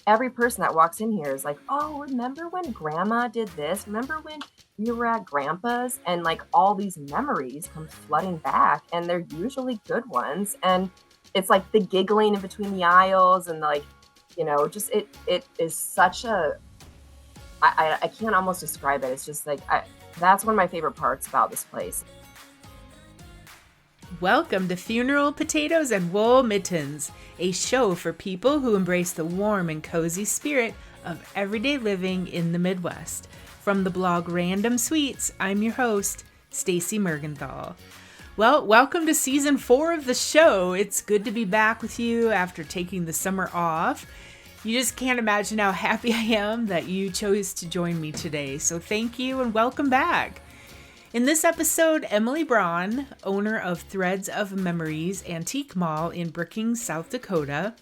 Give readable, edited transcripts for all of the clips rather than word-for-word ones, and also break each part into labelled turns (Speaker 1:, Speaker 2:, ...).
Speaker 1: every person that walks in here is like, oh, remember when grandma did this? Remember when we were at grandpa's? And like all these memories come flooding back, and they're usually good ones. And it's like the giggling in between the aisles, and like, just it is such a, I can't almost describe it. It's just like, that's one of my favorite parts about this place.
Speaker 2: Welcome to Funeral Potatoes and Wool Mittens, a show for people who embrace the warm and cozy spirit of everyday living in the Midwest. From the blog Random Sweets, I'm your host, Staci Mergenthal. Well, welcome to season 4 of the show. It's good to be back with you after taking the summer off. You just can't imagine how happy I am that you chose to join me today. So thank you and welcome back. In this episode, Emily Braun, owner of Threads of Memories Antique Mall in Brookings, South Dakota,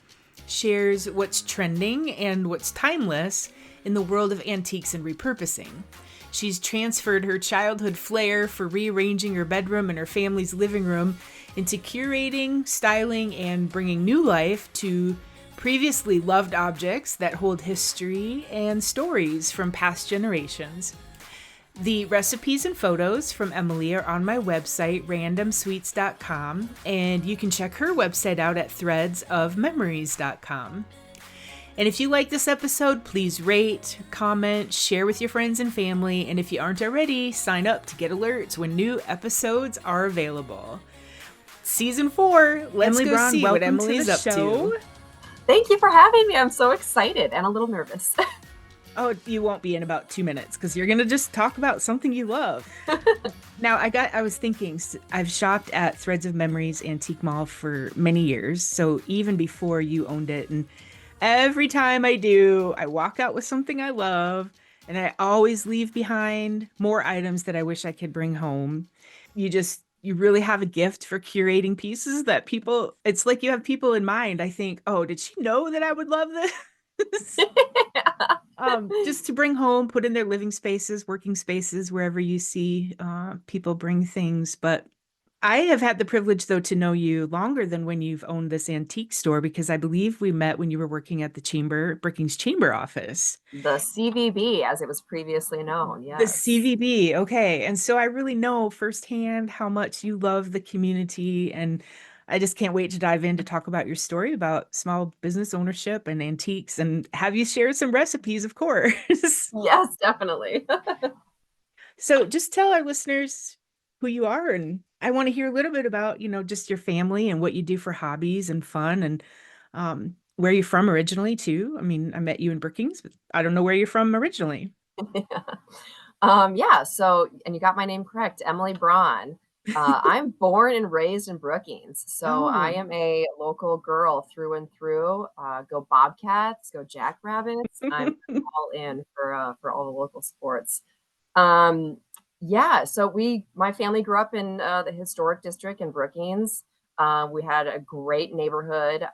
Speaker 2: shares what's trending and what's timeless in the world of antiques and repurposing. She's transferred her childhood flair for rearranging her bedroom and her family's living room into curating, styling, and bringing new life to previously loved objects that hold history and stories from past generations. The recipes and photos from Emily are on my website, randomsweets.com, and you can check her website out at threadsofmemories.com. And if you like this episode, please rate, comment, share with your friends and family, and if you aren't already, sign up to get alerts when new episodes are available. Season 4, let's
Speaker 3: Emily
Speaker 2: go
Speaker 3: Braun,
Speaker 2: see what Emily's up to.
Speaker 1: Thank you for having me. I'm so excited and a little nervous.
Speaker 2: Oh, you won't be in about 2 minutes because you're going to just talk about something you love. Now, I was thinking, I've shopped at Threads of Memories Antique Mall for many years. So even before you owned it. And every time I do, I walk out with something I love. And I always leave behind more items that I wish I could bring home. You really have a gift for curating pieces that it's like you have people in mind. I think, oh, did she know that I would love this? Just to bring home, put in their living spaces, working spaces, wherever you see people bring things. But I have had the privilege, though, to know you longer than when you've owned this antique store, because I believe we met when you were working at the Brookings Chamber office.
Speaker 1: The CVB, as it was previously known,
Speaker 2: The
Speaker 1: yes.
Speaker 2: CVB, okay. And so I really know firsthand how much you love the community, and I just can't wait to dive in to talk about your story about small business ownership and antiques and have you share some recipes, of course.
Speaker 1: Yes, definitely.
Speaker 2: So just tell our listeners who you are, and I want to hear a little bit about, just your family and what you do for hobbies and fun, and where you're from originally too. I mean, I met you in Brookings, but I don't know where you're from originally.
Speaker 1: So, and you got my name correct, Emily Braun. I'm born and raised in Brookings, so I am a local girl through and through. Go Bobcats, go Jackrabbits. I'm all in for all the local sports. So my family grew up in the historic district in Brookings. We had a great neighborhood,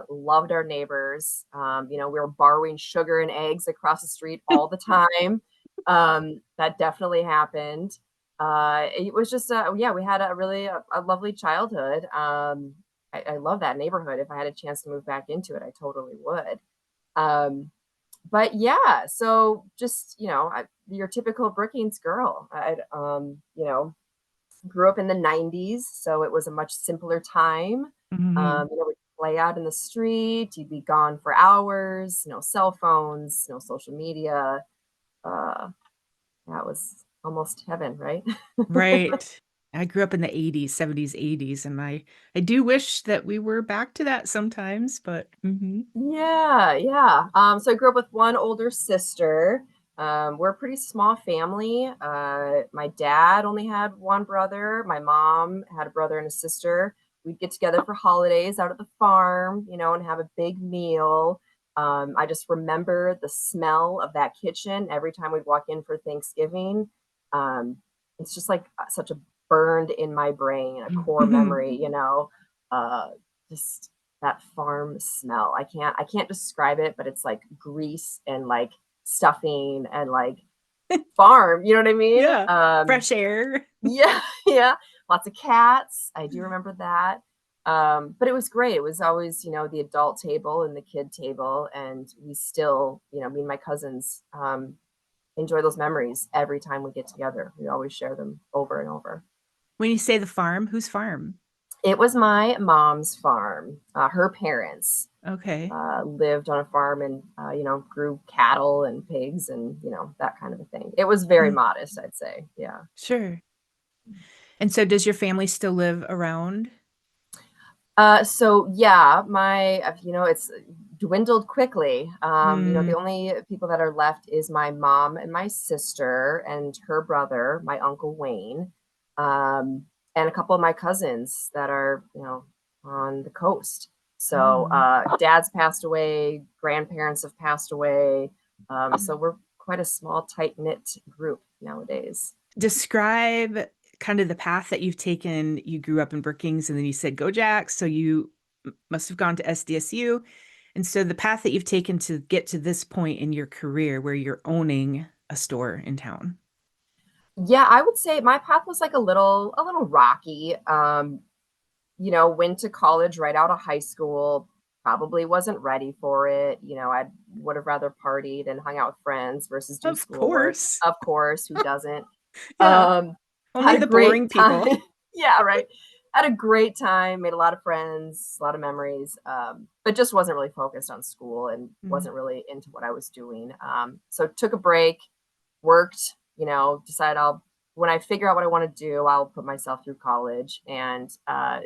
Speaker 1: loved our neighbors. We were borrowing sugar and eggs across the street all the time. That definitely happened. It was just, we had a really a lovely childhood. I love that neighborhood. If I had a chance to move back into it, I totally would. But yeah, so just, your typical Brookings girl. I grew up in the 90s, so it was a much simpler time.
Speaker 2: Mhm.
Speaker 1: We'd play out in the street, you'd be gone for hours, no cell phones, no social media. That was almost heaven, right?
Speaker 2: Right. I grew up in the 80s, 70s, 80s, and I do wish that we were back to that sometimes, but
Speaker 1: Yeah. So I grew up with one older sister. We're a pretty small family. My dad only had one brother. My mom had a brother and a sister. We'd get together for holidays out at the farm, and have a big meal. I just remember the smell of that kitchen every time we'd walk in for Thanksgiving. Um, it's just like such a burned in my brain, a core memory, just that farm smell. I can't describe it, but it's like grease and like stuffing and like farm, you know what I mean?
Speaker 2: yeah, fresh air.
Speaker 1: Yeah, yeah. Lots of cats. I do remember that. But it was great. It was always, the adult table and the kid table, and we still, me and my cousins, enjoy those memories every time we get together. We always share them over and over.
Speaker 2: When you say the farm, whose farm?
Speaker 1: It was my mom's farm. Her parents
Speaker 2: Okay.
Speaker 1: lived on a farm and, grew cattle and pigs and, that kind of a thing. It was very
Speaker 2: Mm,
Speaker 1: modest, I'd say. Yeah.
Speaker 2: sure. And so does your family still live around?
Speaker 1: So yeah, it's dwindled quickly.
Speaker 2: Mm,
Speaker 1: The only people that are left is my mom and my sister and her brother, my uncle Wayne, and a couple of my cousins that are, on the coast. So
Speaker 2: oh.
Speaker 1: dad's passed away, grandparents have passed away. So we're quite a small, tight-knit group nowadays.
Speaker 2: Describe kind of the path that you've taken. You grew up in Brookings and then you said go Jacks, so you must have gone to SDSU. And so the path that you've taken to get to this point in your career where you're owning a store in town.
Speaker 1: Yeah, I would say my path was like a little rocky. Went to college right out of high school, probably wasn't ready for it. I would have rather partied and hung out with friends versus do
Speaker 2: Of
Speaker 1: schoolwork.
Speaker 2: course.
Speaker 1: Of course, who doesn't?
Speaker 2: Yeah.
Speaker 1: Had
Speaker 2: Only
Speaker 1: a
Speaker 2: the
Speaker 1: great
Speaker 2: boring
Speaker 1: time.
Speaker 2: people.
Speaker 1: Yeah, right. Had a great time, made a lot of friends, a lot of memories, but just wasn't really focused on school and
Speaker 2: Mm,
Speaker 1: wasn't really into what I was doing. So took a break, worked, decided when I figure out what I want to do, I'll put myself through college, and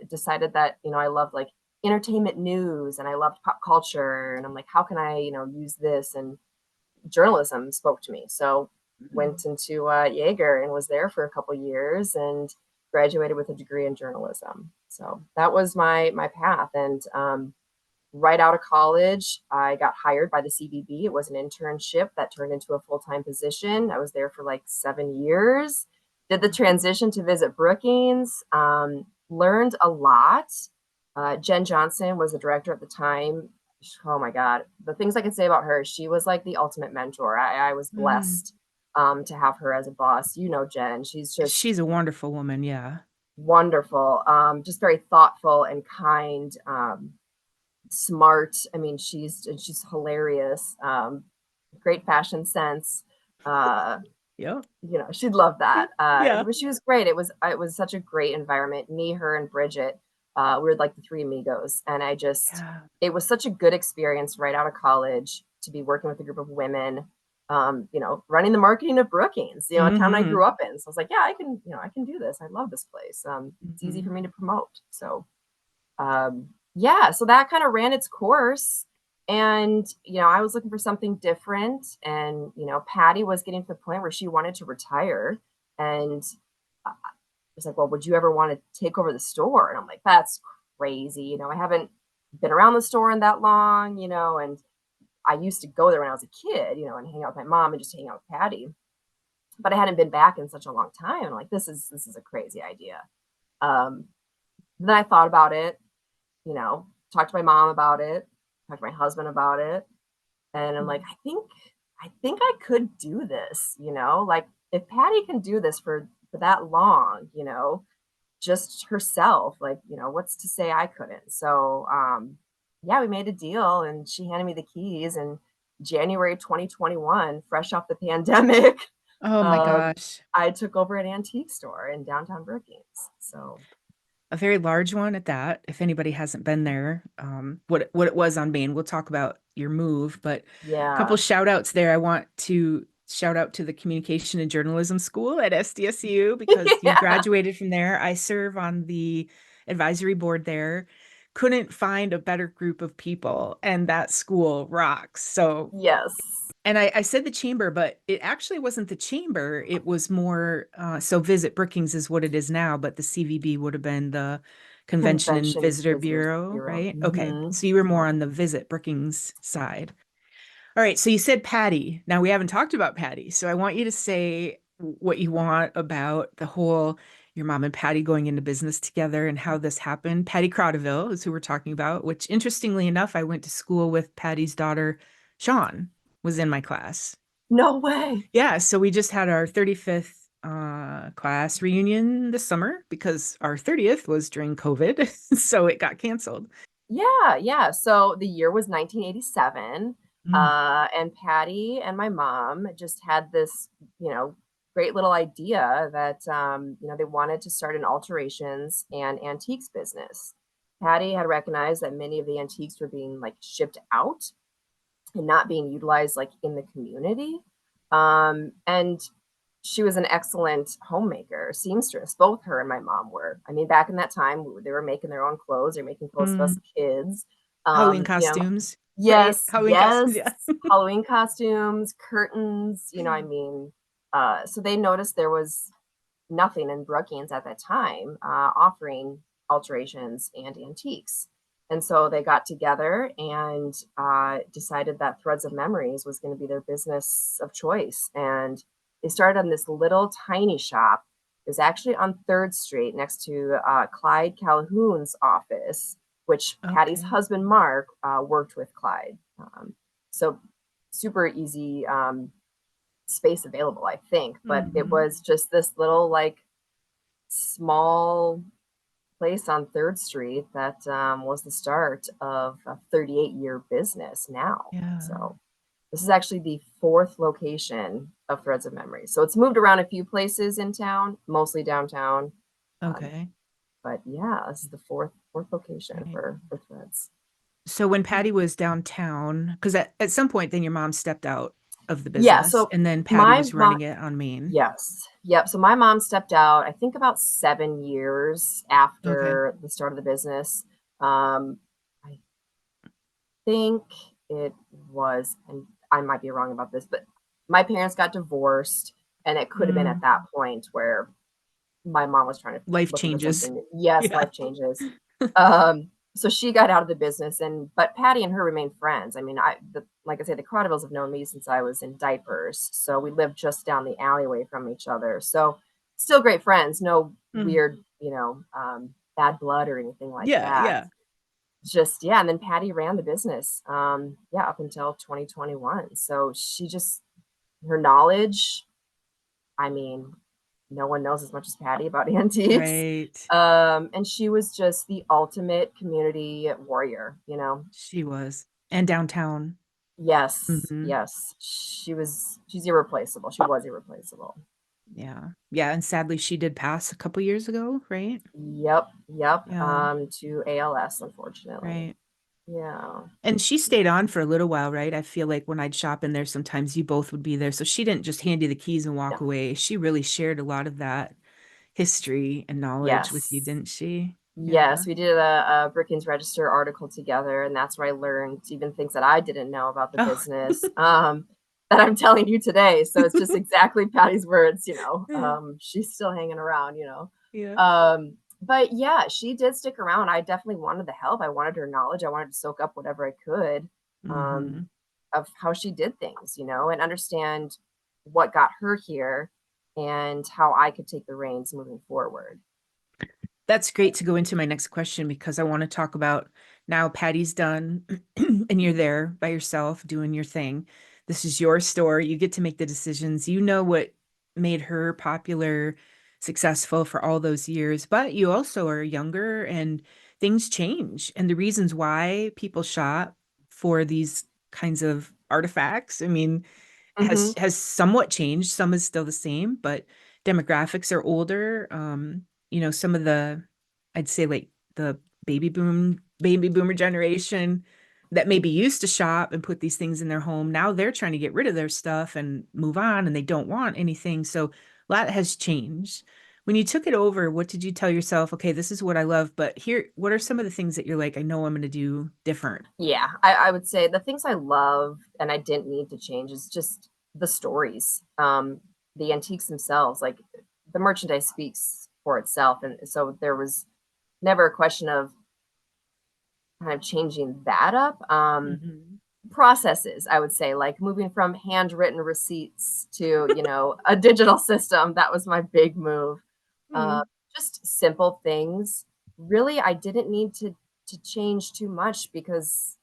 Speaker 1: decided that, I loved like entertainment news and I loved pop culture. And I'm like, how can I, use this? And journalism spoke to me. So
Speaker 2: mm.
Speaker 1: went into Jaeger and was there for a couple years and graduated with a degree in journalism. So that was my path. And right out of college, I got hired by the CBB. It was an internship that turned into a full-time position. I was there for like 7 years. Did the transition to visit Brookings. Learned a lot. Jen Johnson was the director at the time. Oh my God, the things I can say about her, she was like the ultimate mentor. I was
Speaker 2: Mm.
Speaker 1: blessed to have her as a boss. Jen, she's just
Speaker 2: She's a wonderful woman, yeah.
Speaker 1: wonderful, just very thoughtful and kind. Smart. I mean, she's hilarious. Great fashion sense. Uh,
Speaker 2: Yep.
Speaker 1: she'd love that.
Speaker 2: Yeah.
Speaker 1: But she was great. It was such a great environment. Me, her, and Bridget. We were like the three amigos, and
Speaker 2: Yeah.
Speaker 1: it was such a good experience right out of college to be working with a group of women. Running the marketing of Brookings, a town I
Speaker 2: Hmm.
Speaker 1: grew up in. So I was like, yeah, I can do this. I love this place. It's easy
Speaker 2: Hmm.
Speaker 1: for me to promote. So yeah, so that kind of ran its course. And, I was looking for something different. And, Patty was getting to the point where she wanted to retire. And I was like, well, would you ever want to take over the store? And I'm like, that's crazy. I haven't been around the store in that long, and I used to go there when I was a kid, and hang out with my mom and just hang out with Patty. But I hadn't been back in such a long time. I'm like, this is a crazy idea. Um, then I thought about it, talked to my mom about it, talked to my husband about it, and I'm like, I think I could do this, like if Patty can do this for that long, just herself, like, what's to say I couldn't? So, yeah, we made a deal and she handed me the keys in January 2021, fresh off the pandemic.
Speaker 2: Oh my
Speaker 1: Um,
Speaker 2: gosh.
Speaker 1: I took over an antique store in downtown Brookings. So,
Speaker 2: A very large one at that. If anybody hasn't been there, what it was on Maine. We'll talk about your move, but a couple
Speaker 1: yeah.
Speaker 2: shout outs there. I want to shout out to the Communication and Journalism School at SDSU because you
Speaker 1: Yeah.
Speaker 2: graduated from there. I serve on the advisory board there. Couldn't find a better group of people, and that school rocks. So
Speaker 1: Yes.
Speaker 2: and I said the chamber, but it actually wasn't the chamber. It was more, so Visit Brookings is what it is now, but the CVB would have been the Convention and
Speaker 1: Convention
Speaker 2: Visitor
Speaker 1: Visitors
Speaker 2: Bureau,
Speaker 1: Bureau.
Speaker 2: right? Okay. So you were more
Speaker 1: Yeah.
Speaker 2: on the Visit Brookings side. All right. So you said Patty. Now we haven't talked about Patty. So I want you to say what you want about the whole your mom and Patty going into business together and how this happened. Patty Croteville is who we're talking about, which interestingly enough, I went to school with Patty's daughter, Sean, was in my class.
Speaker 1: No way.
Speaker 2: Yeah, so we just had our 35th class reunion this summer because our 30th was during COVID, so it got canceled.
Speaker 1: Yeah, yeah. So the year was 1987.
Speaker 2: Mm.
Speaker 1: And Patty and my mom just had this, great little idea that, they wanted to start an alterations and antiques business. Patty had recognized that many of the antiques were being like shipped out and not being utilized like in the community. And she was an excellent homemaker, seamstress. Both her and my mom were. I mean, back in that time, they were making their own clothes. They're making clothes for us
Speaker 2: Mm.
Speaker 1: kids.
Speaker 2: Halloween
Speaker 1: Um, you know,
Speaker 2: costumes, right?
Speaker 1: yes,
Speaker 2: Halloween costumes,
Speaker 1: yes,
Speaker 2: yeah.
Speaker 1: Halloween costumes, curtains. I mean, so they noticed there was nothing in Brookings at that time offering alterations and antiques. And so they got together and decided that Threads of Memories was going to be their business of choice. And they started on this little tiny shop. It was actually on 3rd Street next to Clyde Calhoun's office, which Patty's
Speaker 2: Okay.
Speaker 1: husband, Mark, worked with Clyde. So super easy space available, I think. But it
Speaker 2: Hmm.
Speaker 1: was just this little like small place on 3rd Street that was the start of a 38-year business now.
Speaker 2: Yeah.
Speaker 1: So this is actually the 4th location of Threads of Memory. So it's moved around a few places in town, mostly downtown. Um,
Speaker 2: Okay.
Speaker 1: but yeah, this is the fourth location
Speaker 2: Right.
Speaker 1: for Threads.
Speaker 2: So when Patty was downtown, because at some point then your mom stepped out of the
Speaker 1: Yeah,
Speaker 2: business
Speaker 1: so
Speaker 2: and then Patty
Speaker 1: my
Speaker 2: was
Speaker 1: mom,
Speaker 2: running it on Main.
Speaker 1: yes. Yep. So my mom stepped out, I think about 7 years
Speaker 2: Okay.
Speaker 1: after the start of the business. I think it was, and I might be wrong about this, but my parents got divorced, and it could have been at
Speaker 2: Mm.
Speaker 1: that point where my mom was trying to
Speaker 2: Life
Speaker 1: look into
Speaker 2: changes.
Speaker 1: something new. Yes,
Speaker 2: Yeah.
Speaker 1: life changes. So she got out of the business, and but Patty and her remained friends. I mean, like I say, the Crowdevilles have known me since I was in diapers, so we lived just down the alleyway from each other. So still great friends, no
Speaker 2: Mm.
Speaker 1: weird, bad blood or anything like
Speaker 2: Yeah,
Speaker 1: that.
Speaker 2: yeah.
Speaker 1: Just yeah, and then Patty ran the business, yeah, up until 2021. So she just her knowledge, I mean, no one knows as much as Patty about antiques.
Speaker 2: Right.
Speaker 1: And she was just the ultimate community warrior.
Speaker 2: She was. And downtown.
Speaker 1: Yes,
Speaker 2: Hmm.
Speaker 1: yes. She's irreplaceable. She was irreplaceable.
Speaker 2: Yeah. Yeah. And sadly, she did pass a couple years ago, right?
Speaker 1: Yep, yep.
Speaker 2: Yeah.
Speaker 1: To ALS, unfortunately.
Speaker 2: Right.
Speaker 1: Yeah.
Speaker 2: And she stayed on for a little while, right? I feel like when I'd shop in there, sometimes you both would be there. So she didn't just hand you the keys and walk
Speaker 1: No.
Speaker 2: away. She really shared a lot of that history and knowledge with you,
Speaker 1: Yes.
Speaker 2: didn't she? Yeah.
Speaker 1: Yes, we did a Brookings Register article together, and that's where I learned even things that I didn't know about the
Speaker 2: Oh.
Speaker 1: business, that I'm telling you today. So it's just exactly Patty's words. She's still hanging around.
Speaker 2: Yeah.
Speaker 1: But yeah, she did stick around. I definitely wanted the help. I wanted her knowledge. I wanted to soak up whatever I could,
Speaker 2: Hmm.
Speaker 1: um, of how she did things, and understand what got her here and how I could take the reins moving forward.
Speaker 2: That's great to go into my next question because I want to talk about now Patty's done and you're there by yourself doing your thing. This is your store. You get to make the decisions. You know what made her popular, successful for all those years, but you also are younger and things change. And the reasons why people shop for these kinds of artifacts, I mean, has
Speaker 1: Hmm.
Speaker 2: has somewhat changed. Some is still the same, but demographics are older. Some of the I'd say like the baby boomer generation that maybe used to shop and put these things in their home. Now they're trying to get rid of their stuff and move on and they don't want anything. So a lot has changed. When you took it over, what did you tell yourself? Okay, this is what I love, but here, what are some of the things that you're like, I know I'm going to do different?
Speaker 1: Yeah, I would say the things I love and I didn't need to change is just the stories, the antiques themselves. Like the merchandise speaks for itself, and so there was never a question of kind of changing that up.
Speaker 2: Hmm.
Speaker 1: Processes, I would say, like moving from handwritten receipts to a digital system. That was my big move. Uh,
Speaker 2: Mm.
Speaker 1: just simple things. Really, I didn't need to change too much because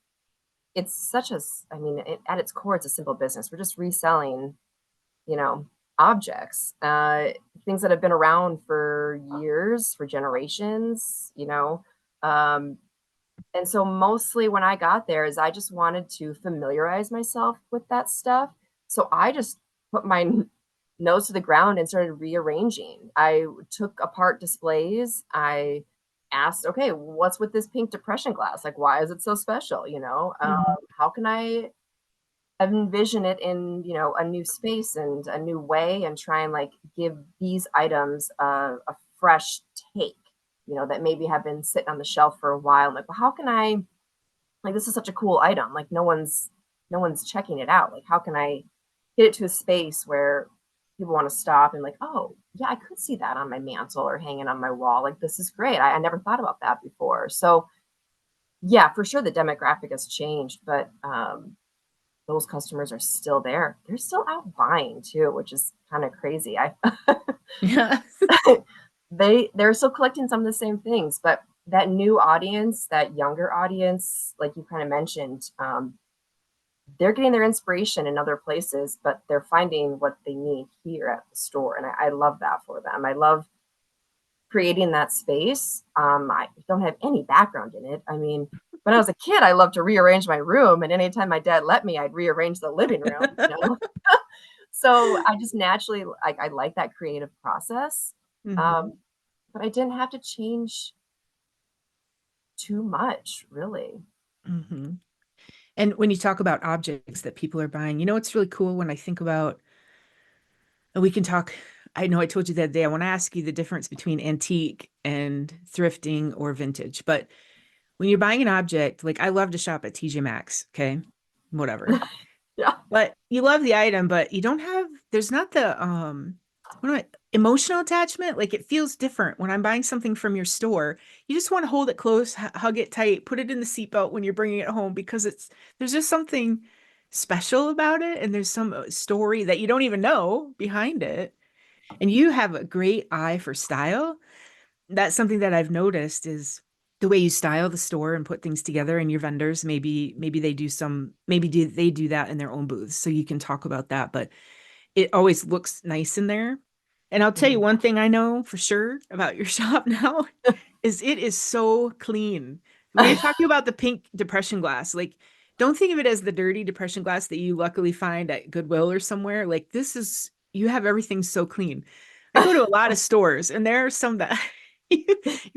Speaker 1: it's such a, I mean, at its core, it's a simple business. We're just reselling, you know, objects, things that have been around for years, for generations, Um, and so mostly when I got there is I just wanted to familiarize myself with that stuff. So I just put my nose to the ground and started rearranging. I took apart displays. I asked, okay, what's with this pink depression glass? Like, why is it so special?
Speaker 2: Mhm.
Speaker 1: How can I envision it in, a new space and a new way and try and like give these items a fresh take, that maybe have been sitting on the shelf for a while. I'm like, well, how can I like this is such a cool item. Like no one's checking it out. Like how can I get it to a space where people want to stop and like, oh yeah, I could see that on my mantle or hanging on my wall. Like this is great. I never thought about that before. So yeah, for sure the demographic has changed, but those customers are still there. They're still out buying too, which is kind of crazy. I
Speaker 2: Yeah.
Speaker 1: they're still collecting some of the same things, but that new audience, that younger audience, like you kind of mentioned, they're getting their inspiration in other places, but they're finding what they need here at the store. And I love that for them. I love creating that space. I don't have any background in it. I mean, when I was a kid, I loved to rearrange my room, and anytime my dad let me, I'd rearrange the living room. So I just naturally like I like that creative process.
Speaker 2: Mhm.
Speaker 1: Um, but I didn't have to change too much, really.
Speaker 2: Mhm. And when you talk about objects that people are buying, it's really cool when I think about, and we can talk. I know I told you that day, I want to ask you the difference between antique and thrifting or vintage. But when you're buying an object, like I love to shop at TJ Maxx, okay? Whatever.
Speaker 1: Yeah.
Speaker 2: But you love the item, but there's not the what am I, emotional attachment. Like it feels different when I'm buying something from your store. You just want to hold it close, hug it tight, put it in the seatbelt when you're bringing it home because there's just something special about it, and there's some story that you don't even know behind it. And you have a great eye for style. That's something that I've noticed is the way you style the store and put things together, and your vendors maybe they do that in their own booths, so you can talk about that, but it always looks nice in there. And I'll tell you
Speaker 1: Mhm.
Speaker 2: one thing I know for sure about your shop now is it is so clean. When you're talking about the pink depression glass, like don't think of it as the dirty depression glass that you luckily find at Goodwill or somewhere. Like this is you have everything so clean. I go to a lot of stores and there are some that you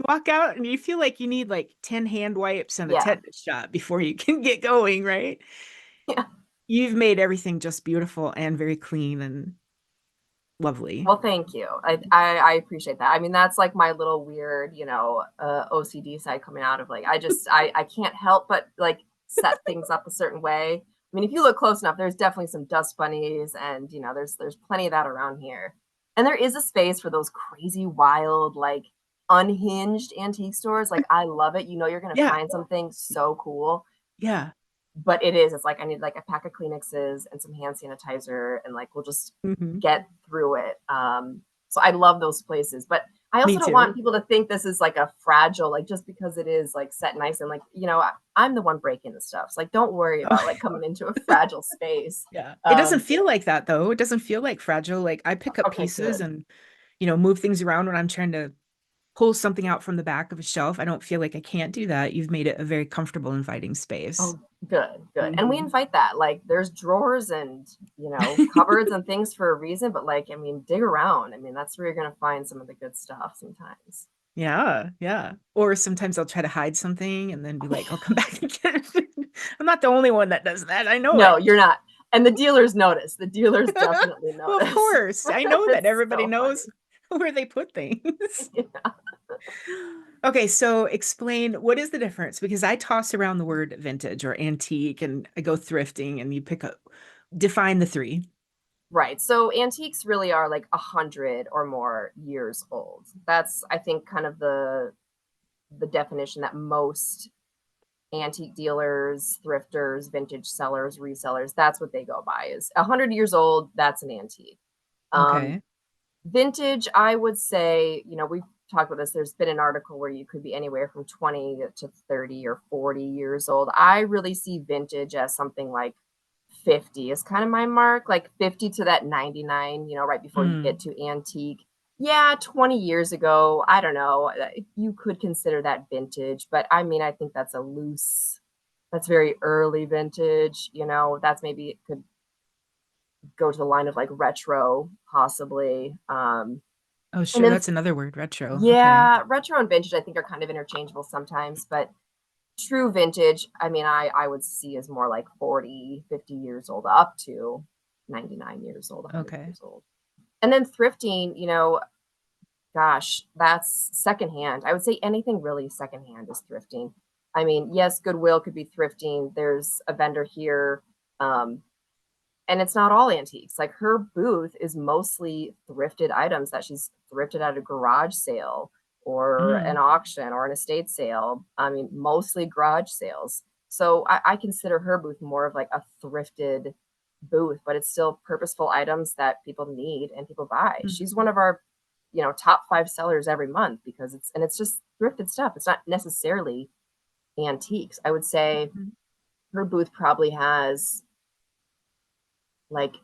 Speaker 2: walk out and you feel like you need like 10 hand wipes and a
Speaker 1: Yeah.
Speaker 2: tetanus shot before you can get going, right?
Speaker 1: Yeah.
Speaker 2: You've made everything just beautiful and very clean and lovely.
Speaker 1: Well, thank you. I appreciate that. I mean, that's like my little weird, OCD side coming out of like I can't help but like set things up a certain way. I mean, if you look close enough, there's definitely some dust bunnies and there's plenty of that around here. And there is a space for those crazy wild like unhinged antique stores. Like I love it. You're going to
Speaker 2: Yeah.
Speaker 1: find something so cool.
Speaker 2: Yeah.
Speaker 1: But it's like I need like a pack of Kleenexes and some hand sanitizer and like we'll just
Speaker 2: Hmm.
Speaker 1: get through it. So I love those places, but I
Speaker 2: Me
Speaker 1: also don't want
Speaker 2: too.
Speaker 1: people to think this is like a fragile, like just because it is like set nice and like, I'm the one breaking the stuff. So like don't worry
Speaker 2: Oh,
Speaker 1: about like coming into a fragile space.
Speaker 2: yeah. It doesn't
Speaker 1: Um,
Speaker 2: feel like that though. It doesn't feel like fragile. Like I pick up
Speaker 1: okay,
Speaker 2: pieces
Speaker 1: good.
Speaker 2: and, move things around when I'm trying to pull something out from the back of a shelf. I don't feel like I can't do that. You've made it a very comfortable, inviting space.
Speaker 1: Oh, good, good. And we
Speaker 2: Hmm.
Speaker 1: invite that. Like there's drawers and, cupboards and things for a reason, but like, I mean, dig around. I mean, that's where you're going to find some of the good stuff sometimes.
Speaker 2: Yeah, yeah. Or sometimes I'll try to hide something and then be like, I'll come back and get it. I'm not the only one that does that. I know
Speaker 1: No,
Speaker 2: it.
Speaker 1: you're not. And the dealers notice. The dealers definitely
Speaker 2: Well, of
Speaker 1: notice.
Speaker 2: course. I know that
Speaker 1: It's
Speaker 2: everybody
Speaker 1: so
Speaker 2: knows
Speaker 1: funny.
Speaker 2: where they put things.
Speaker 1: Yeah.
Speaker 2: Okay, so explain what is the difference? Because I toss around the word vintage or antique and I go thrifting and you pick up, define the three.
Speaker 1: Right. So antiques really are like 100 or more years old. That's I think kind of the definition that most antique dealers, thrifters, vintage sellers, resellers, that's what they go by is 100 years old, that's an antique. Um,
Speaker 2: Okay.
Speaker 1: Vintage, I would say, we've talked about this. There's been an article where you could be anywhere from 20 to 30 or 40 years old. I really see vintage as something like 50 is kind of my mark, like 50 to that 99, right before you get
Speaker 2: Mm.
Speaker 1: to antique. Yeah, 20 years ago, I don't know, you could consider that vintage, but I mean, I think that's very early vintage, that's maybe it could go to the line of like retro, possibly.
Speaker 2: Oh,
Speaker 1: And
Speaker 2: sure.
Speaker 1: then,
Speaker 2: That's another word, retro. Okay.
Speaker 1: yeah, retro and vintage, I think are kind of interchangeable sometimes, but true vintage, I mean, I would see as more like 40, 50 years old up to 99 years old, 100
Speaker 2: Okay.
Speaker 1: years old. And then thrifting, gosh, that's secondhand. I would say anything really secondhand is thrifting. I mean, yes, Goodwill could be thrifting. There's a vendor here, um, and it's not all antiques. Like her booth is mostly thrifted items that she's thrifted at a garage sale or an
Speaker 2: Mm.
Speaker 1: auction or an estate sale. I mean, mostly garage sales. So I consider her booth more of like a thrifted booth, but it's still purposeful items that people need and people buy. She's one
Speaker 2: Mhm.
Speaker 1: of our, top 5 sellers every month because it's just thrifted stuff. It's not necessarily antiques. I would say
Speaker 2: Mhm.
Speaker 1: her booth probably has like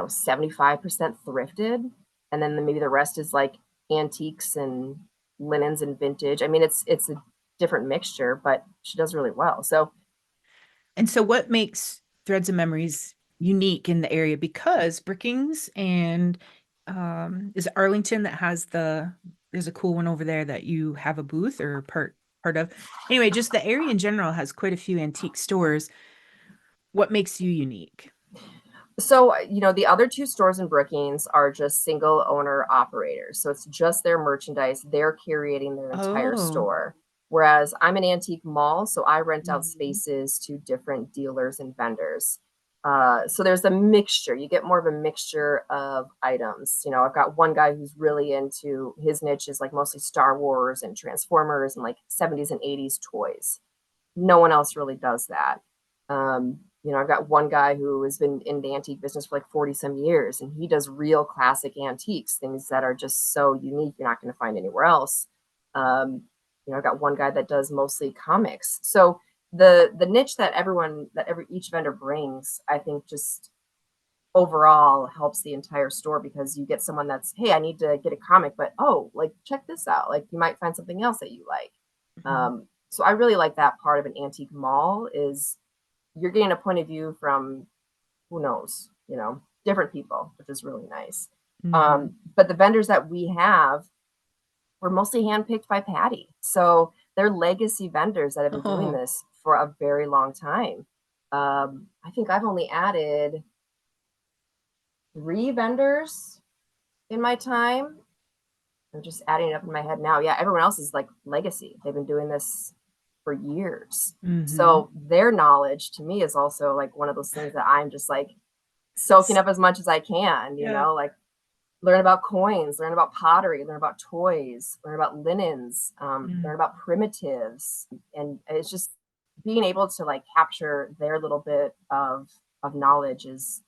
Speaker 1: 75% thrifted, and then maybe the rest is like antiques and linens and vintage. I mean, it's a different mixture, but she does really well. So
Speaker 2: And so, what makes Threads and Memories unique in the area? Because Brookings and is it Arlington that has there's a cool one over there that you have a booth or part of. Anyway, just the area in general has quite a few antique stores. What makes you unique?
Speaker 1: the other two stores in Brookings are just single owner operators. So it's just their merchandise. They're curating their entire
Speaker 2: Oh.
Speaker 1: store. Whereas I'm an antique mall, so I rent out
Speaker 2: Mhm.
Speaker 1: spaces to different dealers and vendors. So there's a mixture. You get more of a mixture of items. I've got one guy who's really into his niche is like mostly Star Wars and Transformers and like 70s and 80s toys. No one else really does that. I've got one guy who has been in the antique business for like 40 some years, and he does real classic antiques, things that are just so unique you're not going to find anywhere else. I've got one guy that does mostly comics. So the niche that each vendor brings, I think just overall helps the entire store because you get someone that's, hey, I need to get a comic, but oh, like check this out. Like you might find something else that you like.
Speaker 2: Mhm.
Speaker 1: So I really like that part of an antique mall is you're getting a point of view from who knows, different people, which is really nice.
Speaker 2: Mhm.
Speaker 1: But the vendors that we have were mostly handpicked by Patty. So they're legacy vendors that have been doing
Speaker 2: Oh.
Speaker 1: this for a very long time. I think I've only added 3 vendors in my time. I'm just adding it up in my head now. Yeah, everyone else is like legacy. They've been doing this for years.
Speaker 2: Mhm.
Speaker 1: So their knowledge to me is also like one of those things that I'm just like soaking up as much as I can,
Speaker 2: Yeah.
Speaker 1: like learn about coins, learn about pottery, learn about toys, learn about linens, learn
Speaker 2: Mm.
Speaker 1: about primitives. And it's just being able to like capture their little bit of knowledge is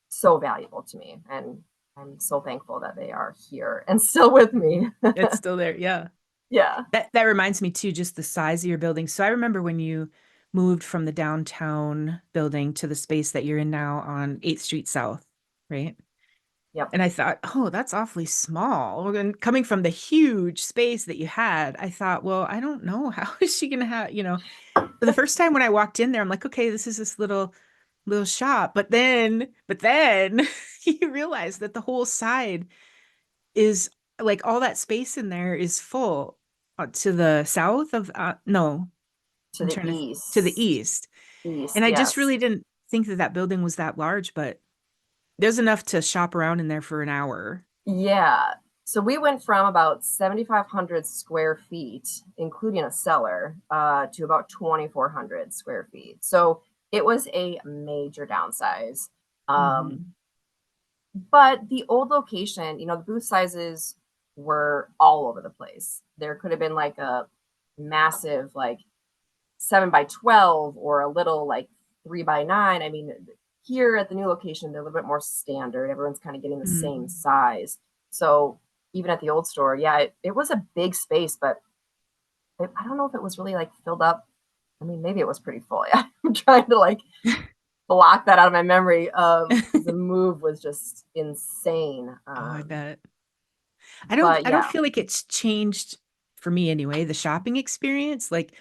Speaker 1: so valuable to me. And I'm so thankful that they are here and still with
Speaker 2: Mhm.
Speaker 1: me.
Speaker 2: It's still there. Yeah.
Speaker 1: Yeah.
Speaker 2: That reminds me too, just the size of your building. So I remember when you moved from the downtown building to the space that you're in now on 8th Street South, right?
Speaker 1: Yep.
Speaker 2: And I thought, oh, that's awfully small. And coming from the huge space that you had, I thought, well, I don't know. How is she gonna have, the first time when I walked in there, I'm like, okay, this is this little shop. But then you realize that the whole side is like all that space in there is full to the south of no,
Speaker 1: To
Speaker 2: I'm
Speaker 1: the
Speaker 2: trying to the
Speaker 1: east.
Speaker 2: east.
Speaker 1: East,
Speaker 2: And I just
Speaker 1: yes.
Speaker 2: really didn't think that that building was that large, but there's enough to shop around in there for an hour.
Speaker 1: Yeah. So we went from about 7,500 square feet, including a cellar, to about 2,400 square feet. So it was a major downsize. Um,
Speaker 2: Hmm.
Speaker 1: but the old location, the booth sizes were all over the place. There could have been like a massive, like 7 by 12 or a little like 3 by 9. I mean, here at the new location, they're a little bit more standard. Everyone's kind of getting the same
Speaker 2: Mm.
Speaker 1: size. So even at the old store, yeah, it was a big space, but I don't know if it was really like filled up. I mean, maybe it was pretty full. Yeah, I'm trying to like block that out of my memory because the move was just insane.
Speaker 2: Oh, I bet.
Speaker 1: But
Speaker 2: I don't
Speaker 1: yeah,
Speaker 2: feel like it's changed for me anyway, the shopping experience. Like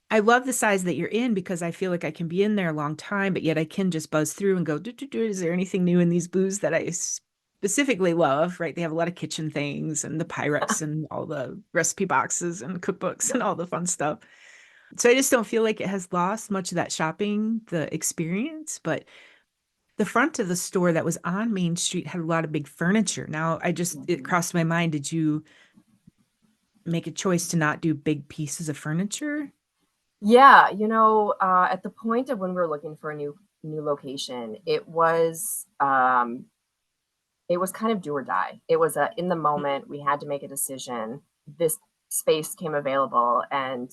Speaker 2: I love the size that you're in because I feel like I can be in there a long time, but yet I can just buzz through and go, is there anything new in these booths that I specifically love, right? They have a lot of kitchen things and the Pyrex and all the recipe boxes and cookbooks
Speaker 1: yep.
Speaker 2: and all the fun stuff. So I just don't feel like it has lost much of that shopping, the experience, but the front of the store that was on Main Street had a lot of big furniture. Now, it
Speaker 1: Mhm.
Speaker 2: crossed my mind, did you make a choice to not do big pieces of furniture?
Speaker 1: Yeah, at the point of when we were looking for a new location, it was kind of do or die. It was in the moment we had to make a decision. This space came available, and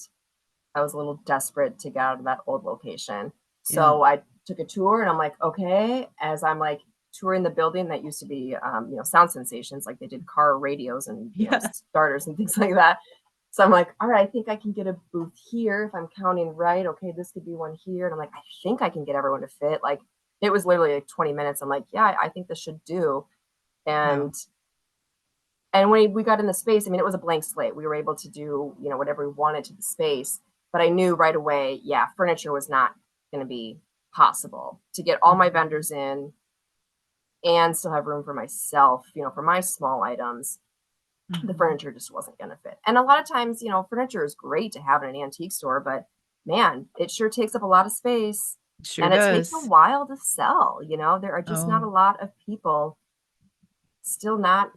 Speaker 1: I was a little desperate to get out of that old location.
Speaker 2: Yeah.
Speaker 1: So I took a tour, and I'm like, okay, as I'm like touring the building that used to be, Sound Sensations, like they did car radios and,
Speaker 2: Yeah.
Speaker 1: starters and things like that. So I'm like, all right, I think I can get a booth here if I'm counting right. Okay, this could be one here. And I'm like, I think I can get everyone to fit. Like, it was literally like 20 minutes. I'm like, yeah, I think this should do.
Speaker 2: Wow.
Speaker 1: And when we got in the space, I mean, it was a blank slate. We were able to do, whatever we wanted to the space. But I knew right away, yeah, furniture was not going to be possible to get all my
Speaker 2: Mhm.
Speaker 1: vendors in and still have room for myself, for my small items. The
Speaker 2: Mhm.
Speaker 1: furniture just wasn't going to fit. And a lot of times, furniture is great to have in an antique store, but man, it sure takes up a lot of space
Speaker 2: Sure
Speaker 1: and it takes a
Speaker 2: does.
Speaker 1: while to sell. There are just not
Speaker 2: Oh,
Speaker 1: a lot of people still not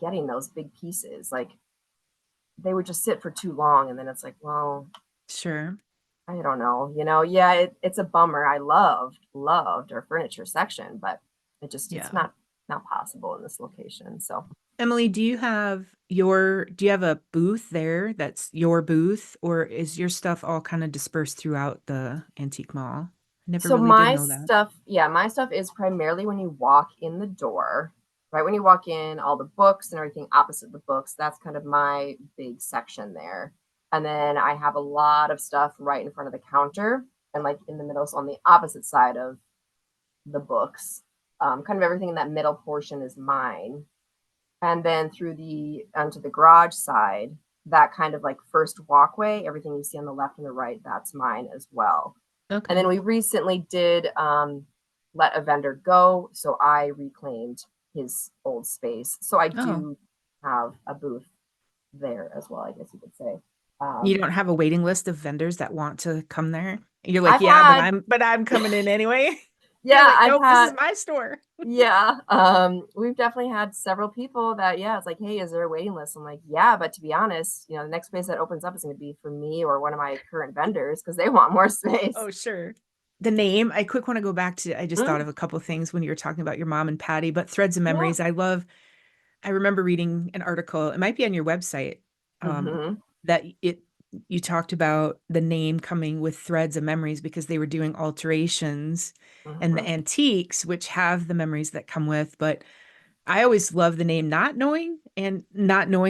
Speaker 1: getting those big pieces. Like, they would just sit for too long, and then it's like, well,
Speaker 2: sure.
Speaker 1: I don't know, yeah, it's a bummer. I loved our furniture section, but it's
Speaker 2: Yeah.
Speaker 1: not possible in this location. So
Speaker 2: Emily, do you have a booth there that's your booth, or is your stuff all kind of dispersed throughout the antique mall? I never
Speaker 1: so
Speaker 2: really did
Speaker 1: my
Speaker 2: know that.
Speaker 1: stuff, yeah, my stuff is primarily when you walk in the door. Right when you walk in, all the books and everything opposite the books, that's kind of my big section there. And then I have a lot of stuff right in front of the counter and like in the middle, so on the opposite side of the books. Kind of everything in that middle portion is mine. And then through the onto the garage side, that kind of like first walkway, everything you see on the left and the right, that's mine as well. And
Speaker 2: Okay.
Speaker 1: then we recently did let a vendor go, so I reclaimed his old space. So I
Speaker 2: Oh,
Speaker 1: do have a booth there as well, I guess you could say.
Speaker 2: you
Speaker 1: Um,
Speaker 2: don't have a waiting list of vendors that want to come there? You're like,
Speaker 1: I've
Speaker 2: yeah,
Speaker 1: had,
Speaker 2: but I'm coming in anyway. You're
Speaker 1: yeah,
Speaker 2: like,
Speaker 1: I've
Speaker 2: nope, this
Speaker 1: had
Speaker 2: is my store.
Speaker 1: Yeah, we've definitely had several people that, yeah, it's like, "Hey, is there a waiting list?" I'm like, "Yeah, but to be honest, the next place that opens up is gonna be for me or one of my current vendors because they want more space."
Speaker 2: Oh, sure. The name, I quick want to go back to, I just thought
Speaker 1: Mm,
Speaker 2: of a couple of things when you were talking about your mom and Patty, but Threads of
Speaker 1: yeah.
Speaker 2: Memories, I remember reading an article, it might be on your website, um,
Speaker 1: Mhm,
Speaker 2: that you talked about the name coming with Threads of Memories because they were doing alterations and the
Speaker 1: mhm.
Speaker 2: antiques, which have the memories that come with. But I always love the name not knowing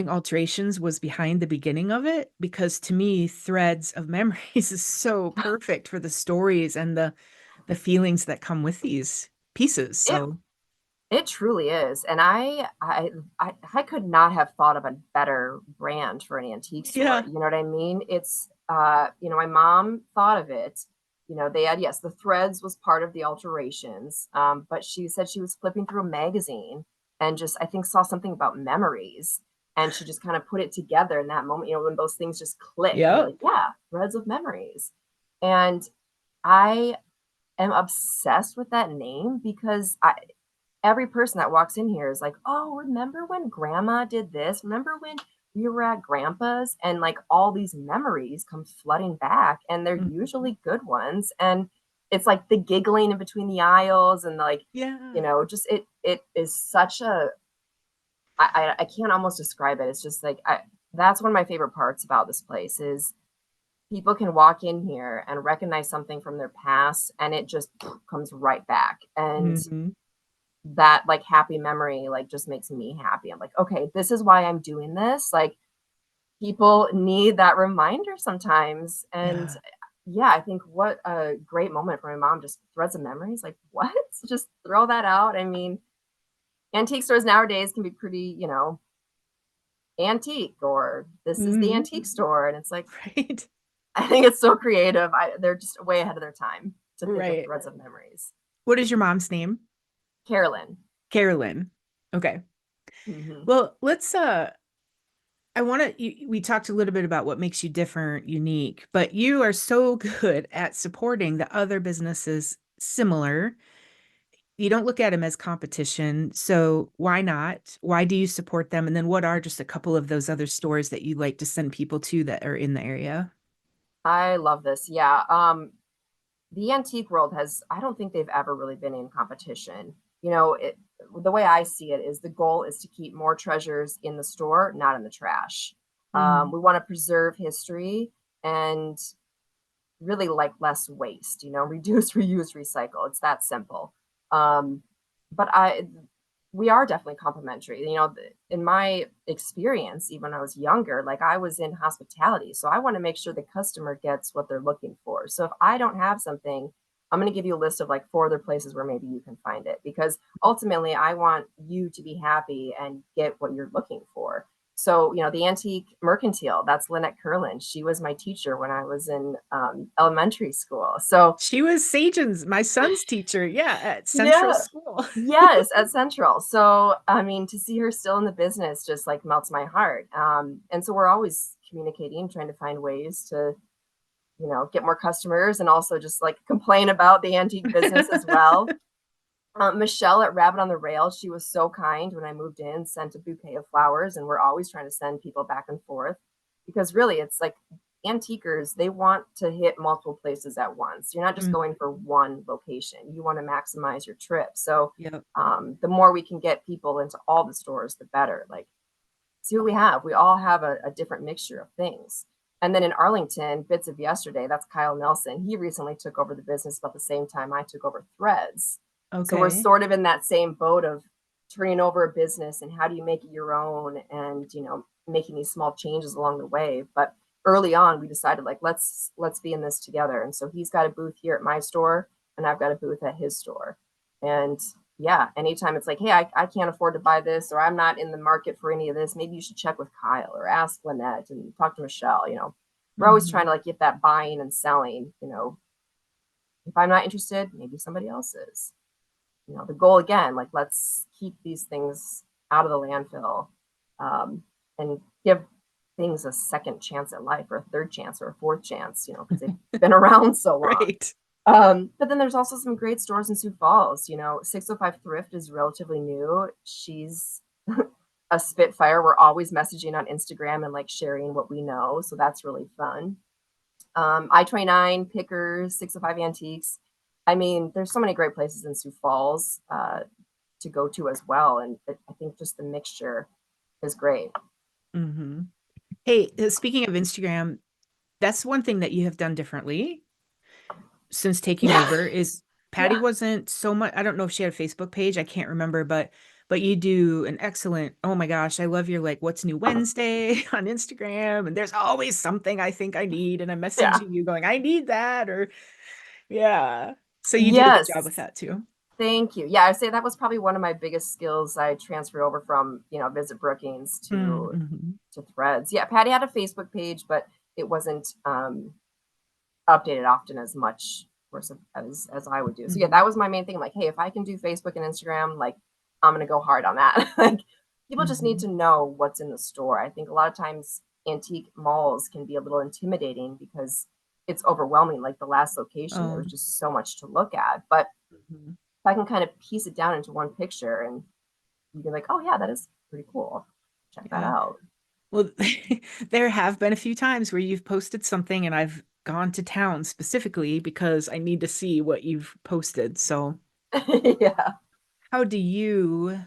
Speaker 2: alterations was behind the beginning of it because to me, Threads of Memories is so perfect for the stories and the feelings that come with these pieces.
Speaker 1: It
Speaker 2: So
Speaker 1: It truly is, and I could not have thought of a better brand for an antique store,
Speaker 2: yeah.
Speaker 1: you know what I mean? It's, my mom thought of it, they had, yes, the threads was part of the alterations, but she said she was flipping through a magazine and just, I think, saw something about memories, and she just kinda put it together in that moment, when those things just click, and you're
Speaker 2: Yep.
Speaker 1: like, "Yeah, threads of memories," and I am obsessed with that name because every person that walks in here is like, "Oh, remember when grandma did this? Remember when we were at grandpa's?" And like all these memories come flooding back, and they're
Speaker 2: Mhm.
Speaker 1: usually good ones. And it's like the giggling in between the aisles, and like,
Speaker 2: Yeah.
Speaker 1: just it is such a I can't almost describe it. It's just like that's one of my favorite parts about this place is people can walk in here and recognize something from their past, and it just comes right back. And
Speaker 2: Mhm.
Speaker 1: that like happy memory like just makes me happy. I'm like, okay, this is why I'm doing this. Like, people need that reminder sometimes. And
Speaker 2: Yeah.
Speaker 1: yeah, I think what a great moment for my mom. Just threads of memories. Like, what? Just throw that out. I mean, antique stores nowadays can be pretty, antique, or this is the
Speaker 2: Hmm.
Speaker 1: antique store. And it's like,
Speaker 2: Right.
Speaker 1: I think it's so creative. They're just way ahead of their time to think of
Speaker 2: Right.
Speaker 1: threads of memories.
Speaker 2: What is your mom's name?
Speaker 1: Carolyn.
Speaker 2: Carolyn. Okay.
Speaker 1: Hmm.
Speaker 2: Well, let's I want to we talked a little bit about what makes you different, unique, but you are so good at supporting the other businesses similar. You don't look at them as competition. So why not? Why do you support them? And then what are just a couple of those other stores that you like to send people to that are in the area?
Speaker 1: I love this. Yeah. The antique world has, I don't think they've ever really been in competition. The way I see it is the goal is to keep more treasures in the store, not in the trash.
Speaker 2: Mm,
Speaker 1: We want to preserve history and really like less waste, reduce, reuse, recycle. It's that simple. Um, but we are definitely complementary. In my experience, even when I was younger, like I was in hospitality. So I want to make sure the customer gets what they're looking for. So if I don't have something, I'm going to give you a list of like four other places where maybe you can find it, because ultimately I want you to be happy and get what you're looking for. So, the antique mercantile, that's Lynette Curlin. She was my teacher when I was in elementary school. So,
Speaker 2: she was Sajan's, my son's teacher. Yeah, at Central
Speaker 1: yeah,
Speaker 2: School.
Speaker 1: yes, at Central. So, I mean, to see her still in the business just like melts my heart. And so we're always communicating, trying to find ways to, get more customers and also just like complain about the antique business as well. Michelle at Rabbit on the Rail, she was so kind when I moved in, sent a bouquet of flowers, and we're always trying to send people back and forth, because really it's like antiquers, they want to hit multiple places at once. You're not just
Speaker 2: Mm,
Speaker 1: going for one location, you want to maximize your trip. So
Speaker 2: yep.
Speaker 1: the more we can get people into all the stores, the better. Like, see what we have. We all have a different mixture of things. And then in Arlington, Bits of Yesterday, that's Kyle Nelson. He recently took over the business about the same time I took over Threads. So we're
Speaker 2: Okay.
Speaker 1: sort of in that same boat of turning over a business and how do you make it your own, and making these small changes along the way. But early on we decided, like, let's be in this together. And so he's got a booth here at my store and I've got a booth at his store. And yeah, anytime it's like, hey, I can't afford to buy this, or I'm not in the market for any of this, maybe you should check with Kyle or ask Lynette and talk to Michelle. We're always trying
Speaker 2: Hmm.
Speaker 1: to like get that buying and selling. If I'm not interested, maybe somebody else is. The goal again, like, let's keep these things out of the landfill, um, and give things a second chance at life, or a third chance, or a fourth chance, because they've been around so long.
Speaker 2: Right.
Speaker 1: But then there's also some great stores in Sioux Falls. 605 Thrift is relatively new. She's a Spitfire. We're always messaging on Instagram and like sharing what we know. So that's really fun. I-29, Pickers, 605 Antiques. I mean, there's so many great places in Sioux Falls to go to as well. And I think just the mixture is great.
Speaker 2: Hmm. Hey, speaking of Instagram, that's one thing that you have done differently since taking
Speaker 1: Yeah.
Speaker 2: over is Patty
Speaker 1: Yeah.
Speaker 2: wasn't so much. I don't know if she had a Facebook page. I can't remember, but you do an excellent. Oh my gosh, I love your like what's new Wednesday on Instagram, and there's always something I think I need, and I'm
Speaker 1: Yeah.
Speaker 2: messaging you going, I need that, or yeah. So you do a good job
Speaker 1: Yes.
Speaker 2: with that too.
Speaker 1: Thank you. Yeah, I say that was probably one of my biggest skills I transferred over from, Visit Brookings
Speaker 2: Mm-hmm.
Speaker 1: to Threads. Yeah, Patty had a Facebook page, but it wasn't updated often as much, of course, as I would do. So yeah,
Speaker 2: Mm-hmm.
Speaker 1: that was my main thing. Like, hey, if I can do Facebook and Instagram, like, I'm gonna go hard on that. Like, people just need
Speaker 2: Mm-hmm.
Speaker 1: to know what's in the store. I think a lot of times antique malls can be a little intimidating because it's overwhelming. Like the last location, there
Speaker 2: Oh.
Speaker 1: was just so much to look at. But
Speaker 2: Mhm.
Speaker 1: if I can kind of piece it down into one picture, and you can like, oh yeah, that is pretty cool. Check that
Speaker 2: Yeah.
Speaker 1: out.
Speaker 2: Well, there have been a few times where you've posted something and I've gone to town specifically because I need to see what you've posted. So,
Speaker 1: Yeah.
Speaker 2: how do you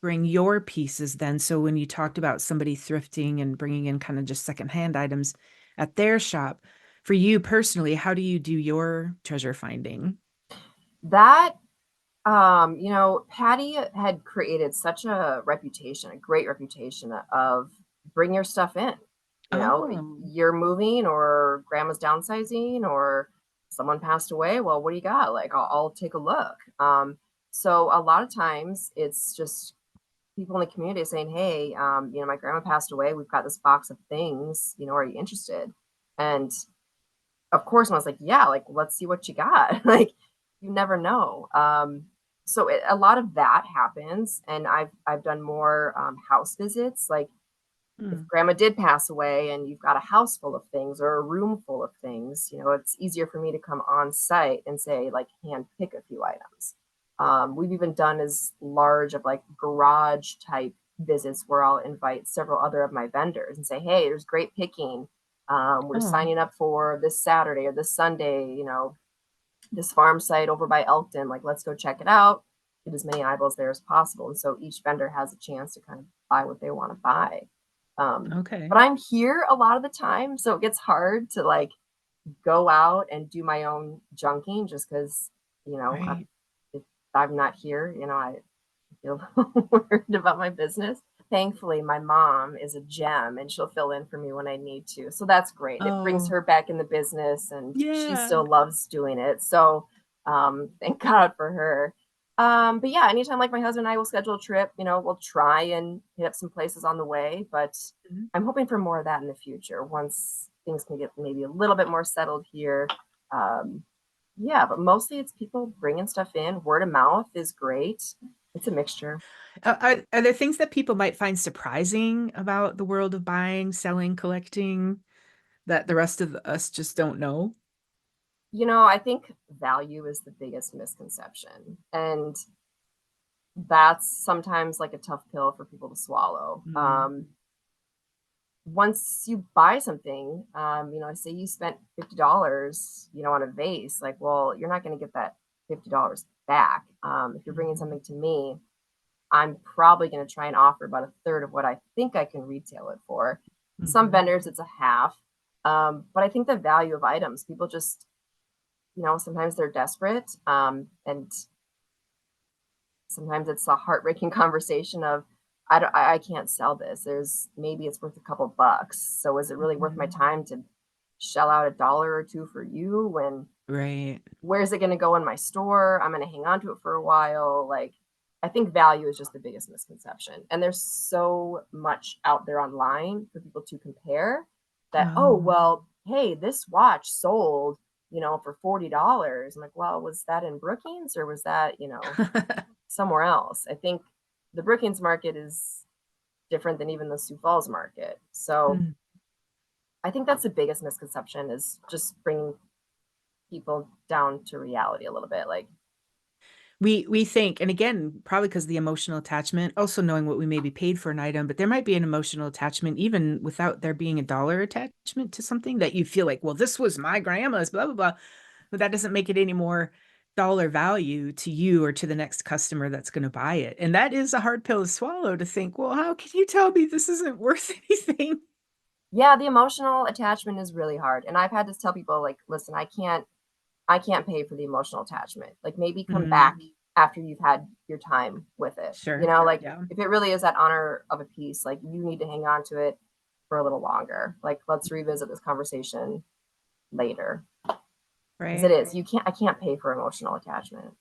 Speaker 2: bring your pieces then? So, when you talked about somebody thrifting and bringing in kind of just secondhand items at their shop, for you personally, how do you do your treasure finding?
Speaker 1: That Patty had created such a reputation, a great reputation of bring your stuff in. You know,
Speaker 2: Oh,
Speaker 1: you're moving or grandma's downsizing or someone passed away. Well, what do you got? Like, I'll take a look. So a lot of times it's just people in the community saying, hey, my grandma passed away. We've got this box of things, are you interested? And of course, I was like, yeah, like, let's see what you got. Like, you never know. So a lot of that happens. And I've done more house visits. Like, if
Speaker 2: mm,
Speaker 1: grandma did pass away and you've got a house full of things or a room full of things, it's easier for me to come on site and say, like, hand pick a few items. We've even done as large of like garage type visits where I'll invite several other of my vendors and say, hey, there's great picking. We're
Speaker 2: oh,
Speaker 1: signing up for this Saturday or this Sunday, this farm site over by Elkton. Like, let's go check it out, get as many eyeballs there as possible. And so each vendor has a chance to kind of buy what they want to buy.
Speaker 2: okay.
Speaker 1: But I'm here a lot of the time, so it gets hard to like go out and do my own junking just because,
Speaker 2: Right.
Speaker 1: if I'm not here, I feel worried about my business. Thankfully, my mom is a gem and she'll fill in for me when I need to. So that's great. It brings
Speaker 2: Oh,
Speaker 1: her back in the business and she
Speaker 2: yeah.
Speaker 1: still loves doing it. So thank God for her. But yeah, anytime like my husband and I will schedule a trip, we'll try and hit up some places on the way. But
Speaker 2: Mhm.
Speaker 1: I'm hoping for more of that in the future once things can get maybe a little bit more settled here. Um, yeah, but mostly it's people bringing stuff in. Word of mouth is great. It's a mixture.
Speaker 2: Are there things that people might find surprising about the world of buying, selling, collecting that the rest of us just don't know?
Speaker 1: I think value is the biggest misconception. And that's sometimes like a tough pill for people to swallow.
Speaker 2: Mm,
Speaker 1: Once you buy something, say you spent $50, on a vase, like, well, you're not going to get that $50 back. If you're bringing
Speaker 2: mhm,
Speaker 1: something to me, I'm probably going to try and offer about a third of what I think I can retail it for. Some
Speaker 2: mhm.
Speaker 1: vendors, it's a half. But I think the value of items, people just, sometimes they're desperate. And sometimes it's a heartbreaking conversation of, I can't sell this. Maybe it's worth a couple bucks. So is it really worth my
Speaker 2: Mhm.
Speaker 1: time to shell out a dollar or two for you when
Speaker 2: Right.
Speaker 1: where's it going to go in my store? I'm going to hang on to it for a while. Like, I think value is just the biggest misconception. And there's so much out there online for people to compare that, oh,
Speaker 2: Oh.
Speaker 1: well, hey, this watch sold, for $40. I'm like, well, was that in Brookings or was that, somewhere else? I think the Brookings market is different than even the Sioux Falls market. So
Speaker 2: Mm.
Speaker 1: I think that's the biggest misconception is just bringing people down to reality a little bit. Like,
Speaker 2: We think, and again, probably because the emotional attachment, also knowing what we may be paid for an item, but there might be an emotional attachment even without there being a dollar attachment to something that you feel like, well, this was my grandma's, blah, blah, blah. But that doesn't make it any more dollar value to you or to the next customer that's going to buy it. And that is a hard pill to swallow to think, well, how can you tell me this isn't worth anything?
Speaker 1: yeah, the emotional attachment is really hard. And I've had to tell people like, listen, I can't pay for the emotional attachment. Like, maybe come back
Speaker 2: Mm,
Speaker 1: after you've had your time with it.
Speaker 2: sure.
Speaker 1: Like,
Speaker 2: Yeah.
Speaker 1: if it really is that honor of a piece, like, you need to hang on to it for a little longer. Like, let's revisit this conversation later. Because it
Speaker 2: Right.
Speaker 1: is. I can't pay for emotional attachment.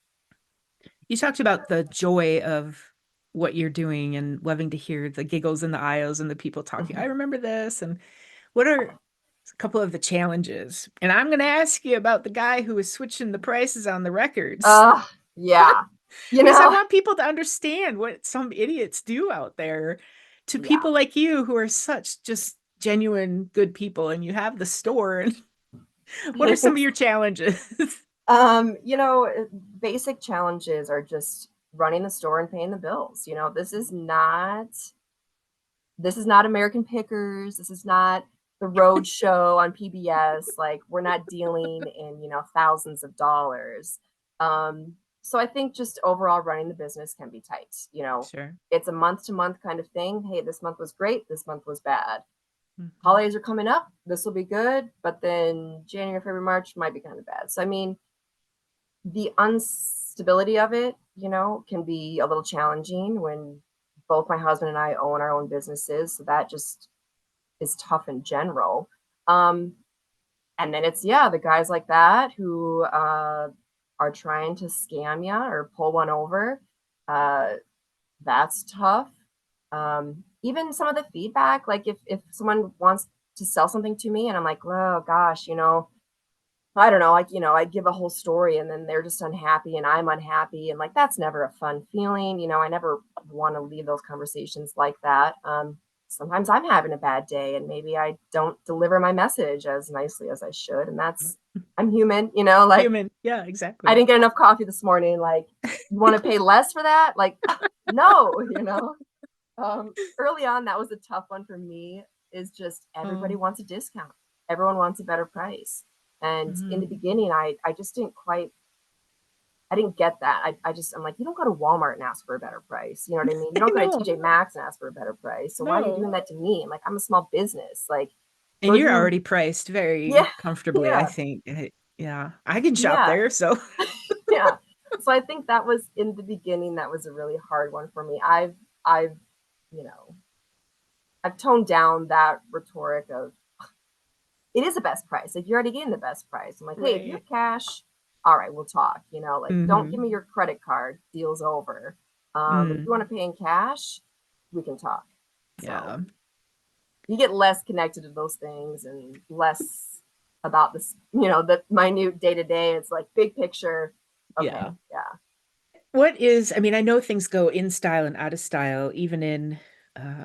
Speaker 2: You talked about the joy of what you're doing and loving to hear the giggles in the aisles and the people talking. I remember this. And what are a couple of the challenges? And I'm going to ask you about the guy who was switching the prices on the records
Speaker 1: Yeah. You
Speaker 2: because I
Speaker 1: know,
Speaker 2: want people to understand what some idiots do out there to
Speaker 1: yeah.
Speaker 2: people like you who are such just genuine good people and you have the store. And what are some of
Speaker 1: Thanks.
Speaker 2: your challenges?
Speaker 1: Um, you know, basic challenges are just running the store and paying the bills. This is not American Pickers. This is not the Road Show on PBS. Like, we're not dealing in, thousands of dollars. So I think just overall running the business can be tight.
Speaker 2: Sure.
Speaker 1: It's a month to month kind of thing. Hey, this month was great. This month was bad.
Speaker 2: Mhm.
Speaker 1: Holidays are coming up. This will be good. But then January, February, March might be kind of bad. So, I mean, the instability of it, can be a little challenging when both my husband and I own our own businesses. So that just is tough in general. Um, and then it's, yeah, the guys like that who are trying to scam you or pull one over. Uh, that's tough. Even some of the feedback, like if someone wants to sell something to me and I'm like, oh gosh, I don't know, like, I give a whole story and then they're just unhappy and I'm unhappy. And like, that's never a fun feeling. I never want to leave those conversations like that. Sometimes I'm having a bad day and maybe I don't deliver my message as nicely as I should. And I'm human, like
Speaker 2: Human. Yeah,
Speaker 1: I
Speaker 2: exactly.
Speaker 1: didn't get enough coffee this morning. Like, you want to pay less for that? Like, no, early on, that was a tough one for me, is just everybody
Speaker 2: Oh.
Speaker 1: wants a discount. Everyone wants a better price. And in the
Speaker 2: Mm.
Speaker 1: beginning, I just I didn't get that. I'm like, you don't go to Walmart and ask for a better price. You know what I mean? You
Speaker 2: I
Speaker 1: don't go to
Speaker 2: know.
Speaker 1: TJ Maxx and ask for a better price. So why are you
Speaker 2: No.
Speaker 1: doing that to me? I'm like, I'm a small business. Like,
Speaker 2: And
Speaker 1: go
Speaker 2: you're
Speaker 1: do,
Speaker 2: already priced
Speaker 1: yeah,
Speaker 2: very comfortably, I
Speaker 1: yeah,
Speaker 2: think. Yeah, I can shop
Speaker 1: yeah,
Speaker 2: there, so.
Speaker 1: yeah. So I think that was in the beginning, that was a really hard one for me. I've, you know, I've toned down that rhetoric of it is the best price. Like, you're already getting the best price. I'm like, hey, if you
Speaker 2: Right.
Speaker 1: have cash, all right, we'll talk. Like, don't give
Speaker 2: Mm-hmm.
Speaker 1: me your credit card. Deal's over. If
Speaker 2: Mm.
Speaker 1: you want to pay in cash, we can talk. So
Speaker 2: Yeah.
Speaker 1: you get less connected to those things and less about this, the minute day to day. It's like big picture. Okay,
Speaker 2: Yeah.
Speaker 1: yeah,
Speaker 2: I mean, I know things go in style and out of style, even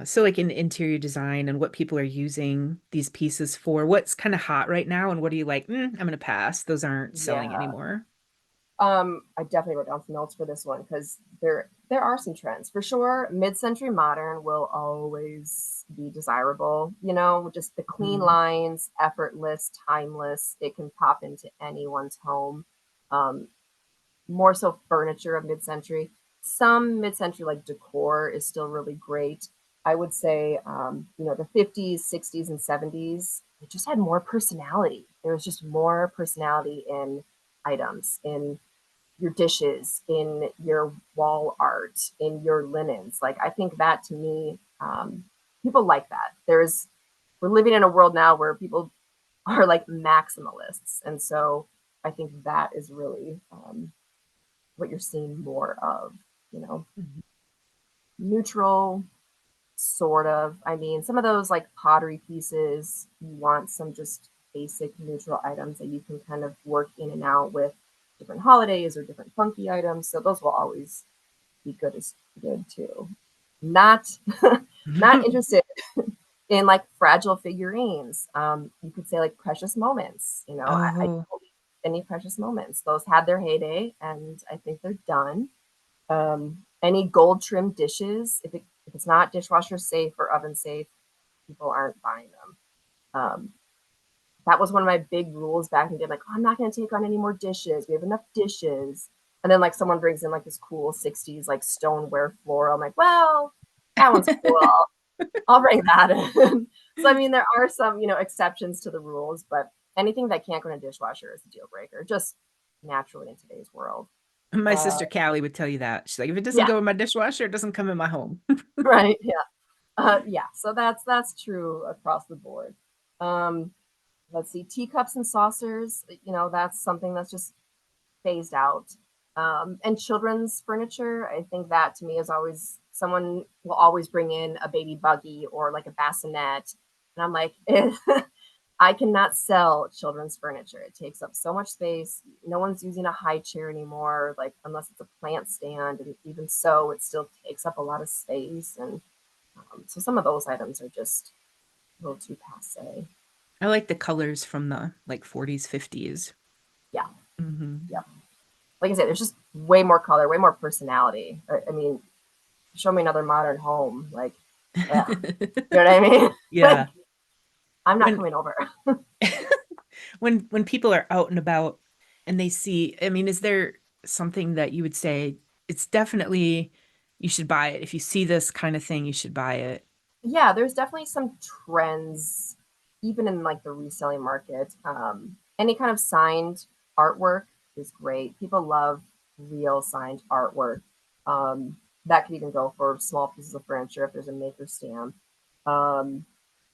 Speaker 2: so like in interior design and what people are using these pieces for. What's kind of hot right now, and what are you like, I'm gonna pass. Those aren't selling
Speaker 1: yeah.
Speaker 2: anymore.
Speaker 1: I definitely wrote down some notes for this one because there are some trends for sure. Mid-century modern will always be desirable. Just the clean
Speaker 2: Mhm.
Speaker 1: lines, effortless, timeless. It can pop into anyone's home. Um, More so furniture of mid-century. Some mid-century like decor is still really great. I would say, the 50s, 60s, and 70s, it just had more personality. There was just more personality in items, in your dishes, in your wall art, in your linens. Like, I think that to me, people like that. We're living in a world now where people are like maximalists. And so I think that is really what you're seeing more of, you know,
Speaker 2: Mhm.
Speaker 1: neutral, sort of. I mean, some of those like pottery pieces, you want some just basic neutral items that you can kind of work in and out with different holidays or different funky items. So those will always be good too. Not not interested in like fragile figurines. You could say like precious moments. I
Speaker 2: Oh,
Speaker 1: don't need any precious moments. Those had their heyday, and I think they're done. Any gold trimmed dishes, if it's not dishwasher safe or oven safe, people aren't buying them. Um, that was one of my big rules back in the day. Like, oh, I'm not going to take on any more dishes. We have enough dishes. And then like someone brings in like this cool 60s like stoneware floral. I'm like, well, that one's cool. I'll bring that in. So I mean, there are some exceptions to the rules, but anything that can't go in a dishwasher is a deal breaker, just naturally in today's world.
Speaker 2: my
Speaker 1: Uh,
Speaker 2: sister Callie would tell you that. She's like, if it doesn't
Speaker 1: yeah,
Speaker 2: go in my dishwasher, it doesn't come in my home.
Speaker 1: right. Yeah. Yeah, so that's true across the board. Um, let's see, teacups and saucers, that's something that's just phased out. And children's furniture, I think that to me is always someone will always bring in a baby buggy or like a bassinet. And I'm like, I cannot sell children's furniture. It takes up so much space. No one's using a high chair anymore, like unless it's a plant stand. And even so, it still takes up a lot of space. And so some of those items are just a little too passe.
Speaker 2: I like the colors from the like 40s, 50s.
Speaker 1: Yeah,
Speaker 2: Hmm.
Speaker 1: yeah. Like I said, there's just way more color, way more personality. I mean, show me another modern home. Like, yeah, you know what I mean? Like,
Speaker 2: Yeah.
Speaker 1: I'm not
Speaker 2: When
Speaker 1: coming over.
Speaker 2: when people are out and about and they see, I mean, is there something that you would say it's definitely you should buy it. If you see this kind of thing, you should buy it.
Speaker 1: Yeah, there's definitely some trends, even in like the reselling market. Any kind of signed artwork is great. People love real signed artwork. That could even go for small pieces of furniture if there's a maker stamp. Um,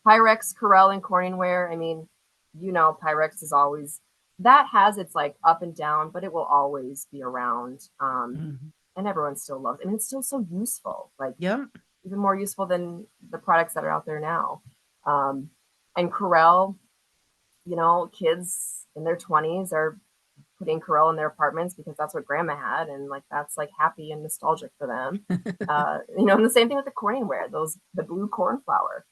Speaker 1: Pyrex, Corel, and Corningware. I mean, Pyrex is always that has its like up and down, but it will always be around.
Speaker 2: Mhm.
Speaker 1: And everyone still loves it. I mean, it's still so useful, like
Speaker 2: Yep.
Speaker 1: even more useful than the products that are out there now. Um, and Corel, kids in their 20s are putting Corel in their apartments because that's what grandma had, and like that's like happy and nostalgic for them. And the same thing with the Corningware, the blue cornflower.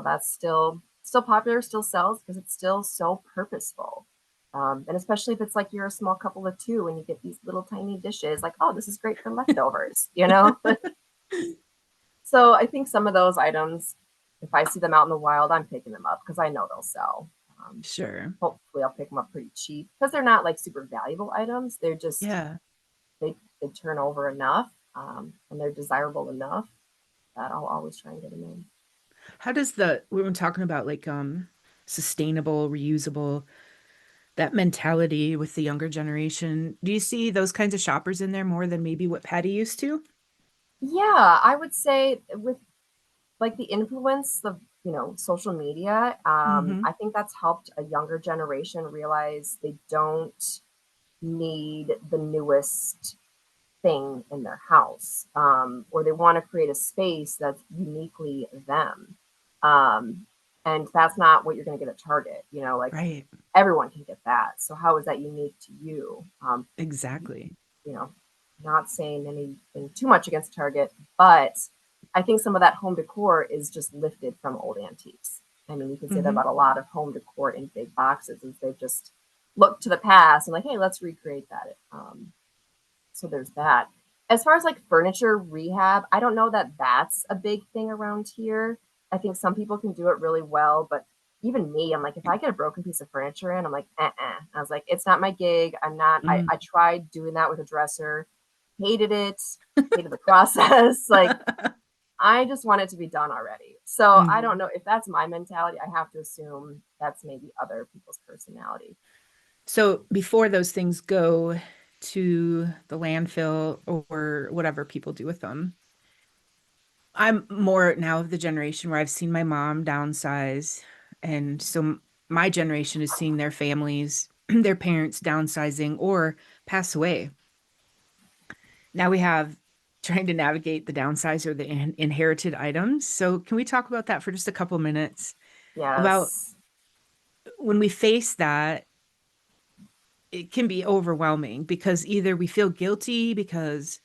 Speaker 1: That's still popular, still sells because it's still so purposeful. And especially if it's like you're a small couple of two and you get these little tiny dishes, like, oh, this is great for leftovers. So I think some of those items, if I see them out in the wild, I'm picking them up because I know they'll sell. Um,
Speaker 2: Sure.
Speaker 1: Hopefully I'll pick them up pretty cheap because they're not like super valuable items. They're just
Speaker 2: Yeah.
Speaker 1: they turn over enough, and they're desirable enough that I'll always try and get them in.
Speaker 2: How does the we were talking about like sustainable, reusable, that mentality with the younger generation? Do you see those kinds of shoppers in there more than maybe what Patty used to?
Speaker 1: Yeah, I would say with like the influence of social media,
Speaker 2: Mm-hmm.
Speaker 1: I think that's helped a younger generation realize they don't need the newest thing in their house, or they want to create a space that's uniquely them. Um, and that's not what you're going to get at Target. Like
Speaker 2: Right.
Speaker 1: everyone can get that. So how is that unique to you?
Speaker 2: Exactly.
Speaker 1: You know, Not saying anything too much against Target, but I think some of that home decor is just lifted from old antiques. I mean, you can say that
Speaker 2: Mm-hmm.
Speaker 1: about a lot of home decor in big boxes, is they've just looked to the past and like, hey, let's recreate that. So there's that. As far as like furniture rehab, I don't know that that's a big thing around here. I think some people can do it really well, but even me, I'm like, if I get a broken piece of furniture in, I'm like, I was like, it's not my gig. I'm not. I
Speaker 2: Mm.
Speaker 1: tried doing that with a dresser, hated it, hated the process. Like, I just want it to be done already. So I don't
Speaker 2: Mhm.
Speaker 1: know if that's my mentality. I have to assume that's maybe other people's personality.
Speaker 2: So before those things go to the landfill or whatever people do with them, I'm more now of the generation where I've seen my mom downsize. And so my generation is seeing their families, their parents downsizing or pass away. Now we have trying to navigate the downsize or the inherited items. So can we talk about that for just a couple minutes about
Speaker 1: Yes.
Speaker 2: when we face that, it can be overwhelming because either we feel guilty because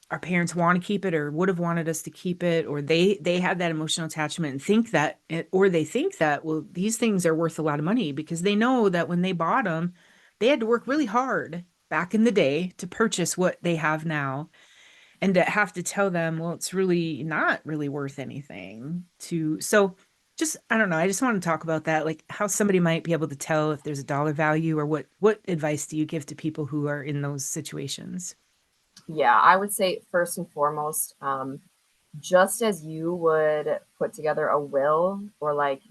Speaker 2: our parents want to keep it or would have wanted us to keep it, or they have that emotional attachment and think that or they think that, well, these things are worth a lot of money because they know that when they bought them they had to work really hard back in the day to purchase what they have now, and to have to tell them, well, it's really not really worth anything to. So just, I don't know, I just want to talk about that, like how somebody might be able to tell if there's a dollar value, or what advice do you give to people who are in those situations?
Speaker 1: Yeah, I would say first and foremost, just as you would put together a will or like,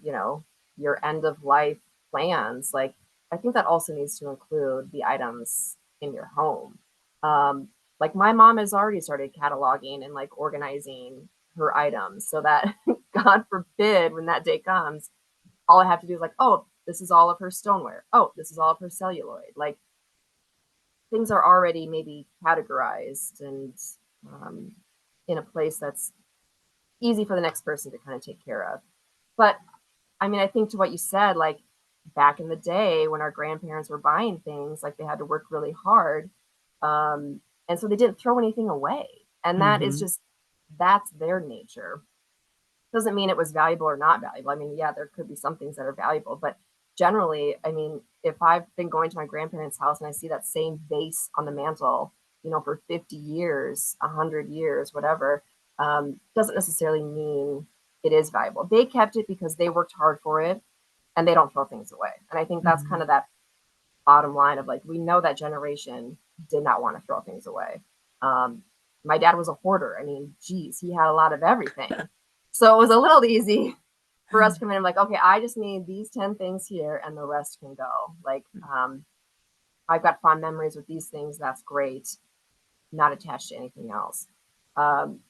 Speaker 1: your end of life plans, like I think that also needs to include the items in your home. Um, like my mom has already started cataloging and like organizing her items so that God forbid when that day comes, all I have to do is like, oh, this is all of her stoneware. Oh, this is all of her celluloid. Like things are already maybe categorized and um, in a place that's easy for the next person to kind of take care of. But I mean, I think to what you said, like back in the day when our grandparents were buying things, like they had to work really hard. And so they didn't throw anything away. And that is
Speaker 2: Mm-hmm.
Speaker 1: just, that's their nature. Doesn't mean it was valuable or not valuable. I mean, yeah, there could be some things that are valuable, but generally, I mean, if I've been going to my grandparents' house and I see that same vase on the mantle, for 50 years, 100 years, whatever, doesn't necessarily mean it is valuable. They kept it because they worked hard for it and they don't throw things away. And I think that's
Speaker 2: Mm-hmm.
Speaker 1: kind of that bottom line of like, we know that generation did not want to throw things away. Um, my dad was a hoarder. I mean, geez, he had a lot of everything. So it was a little easy for us to come in and like, okay, I just need these 10 things here and the rest can go. Like, I've got fond memories with these things. That's great. Not attached to anything else. Um,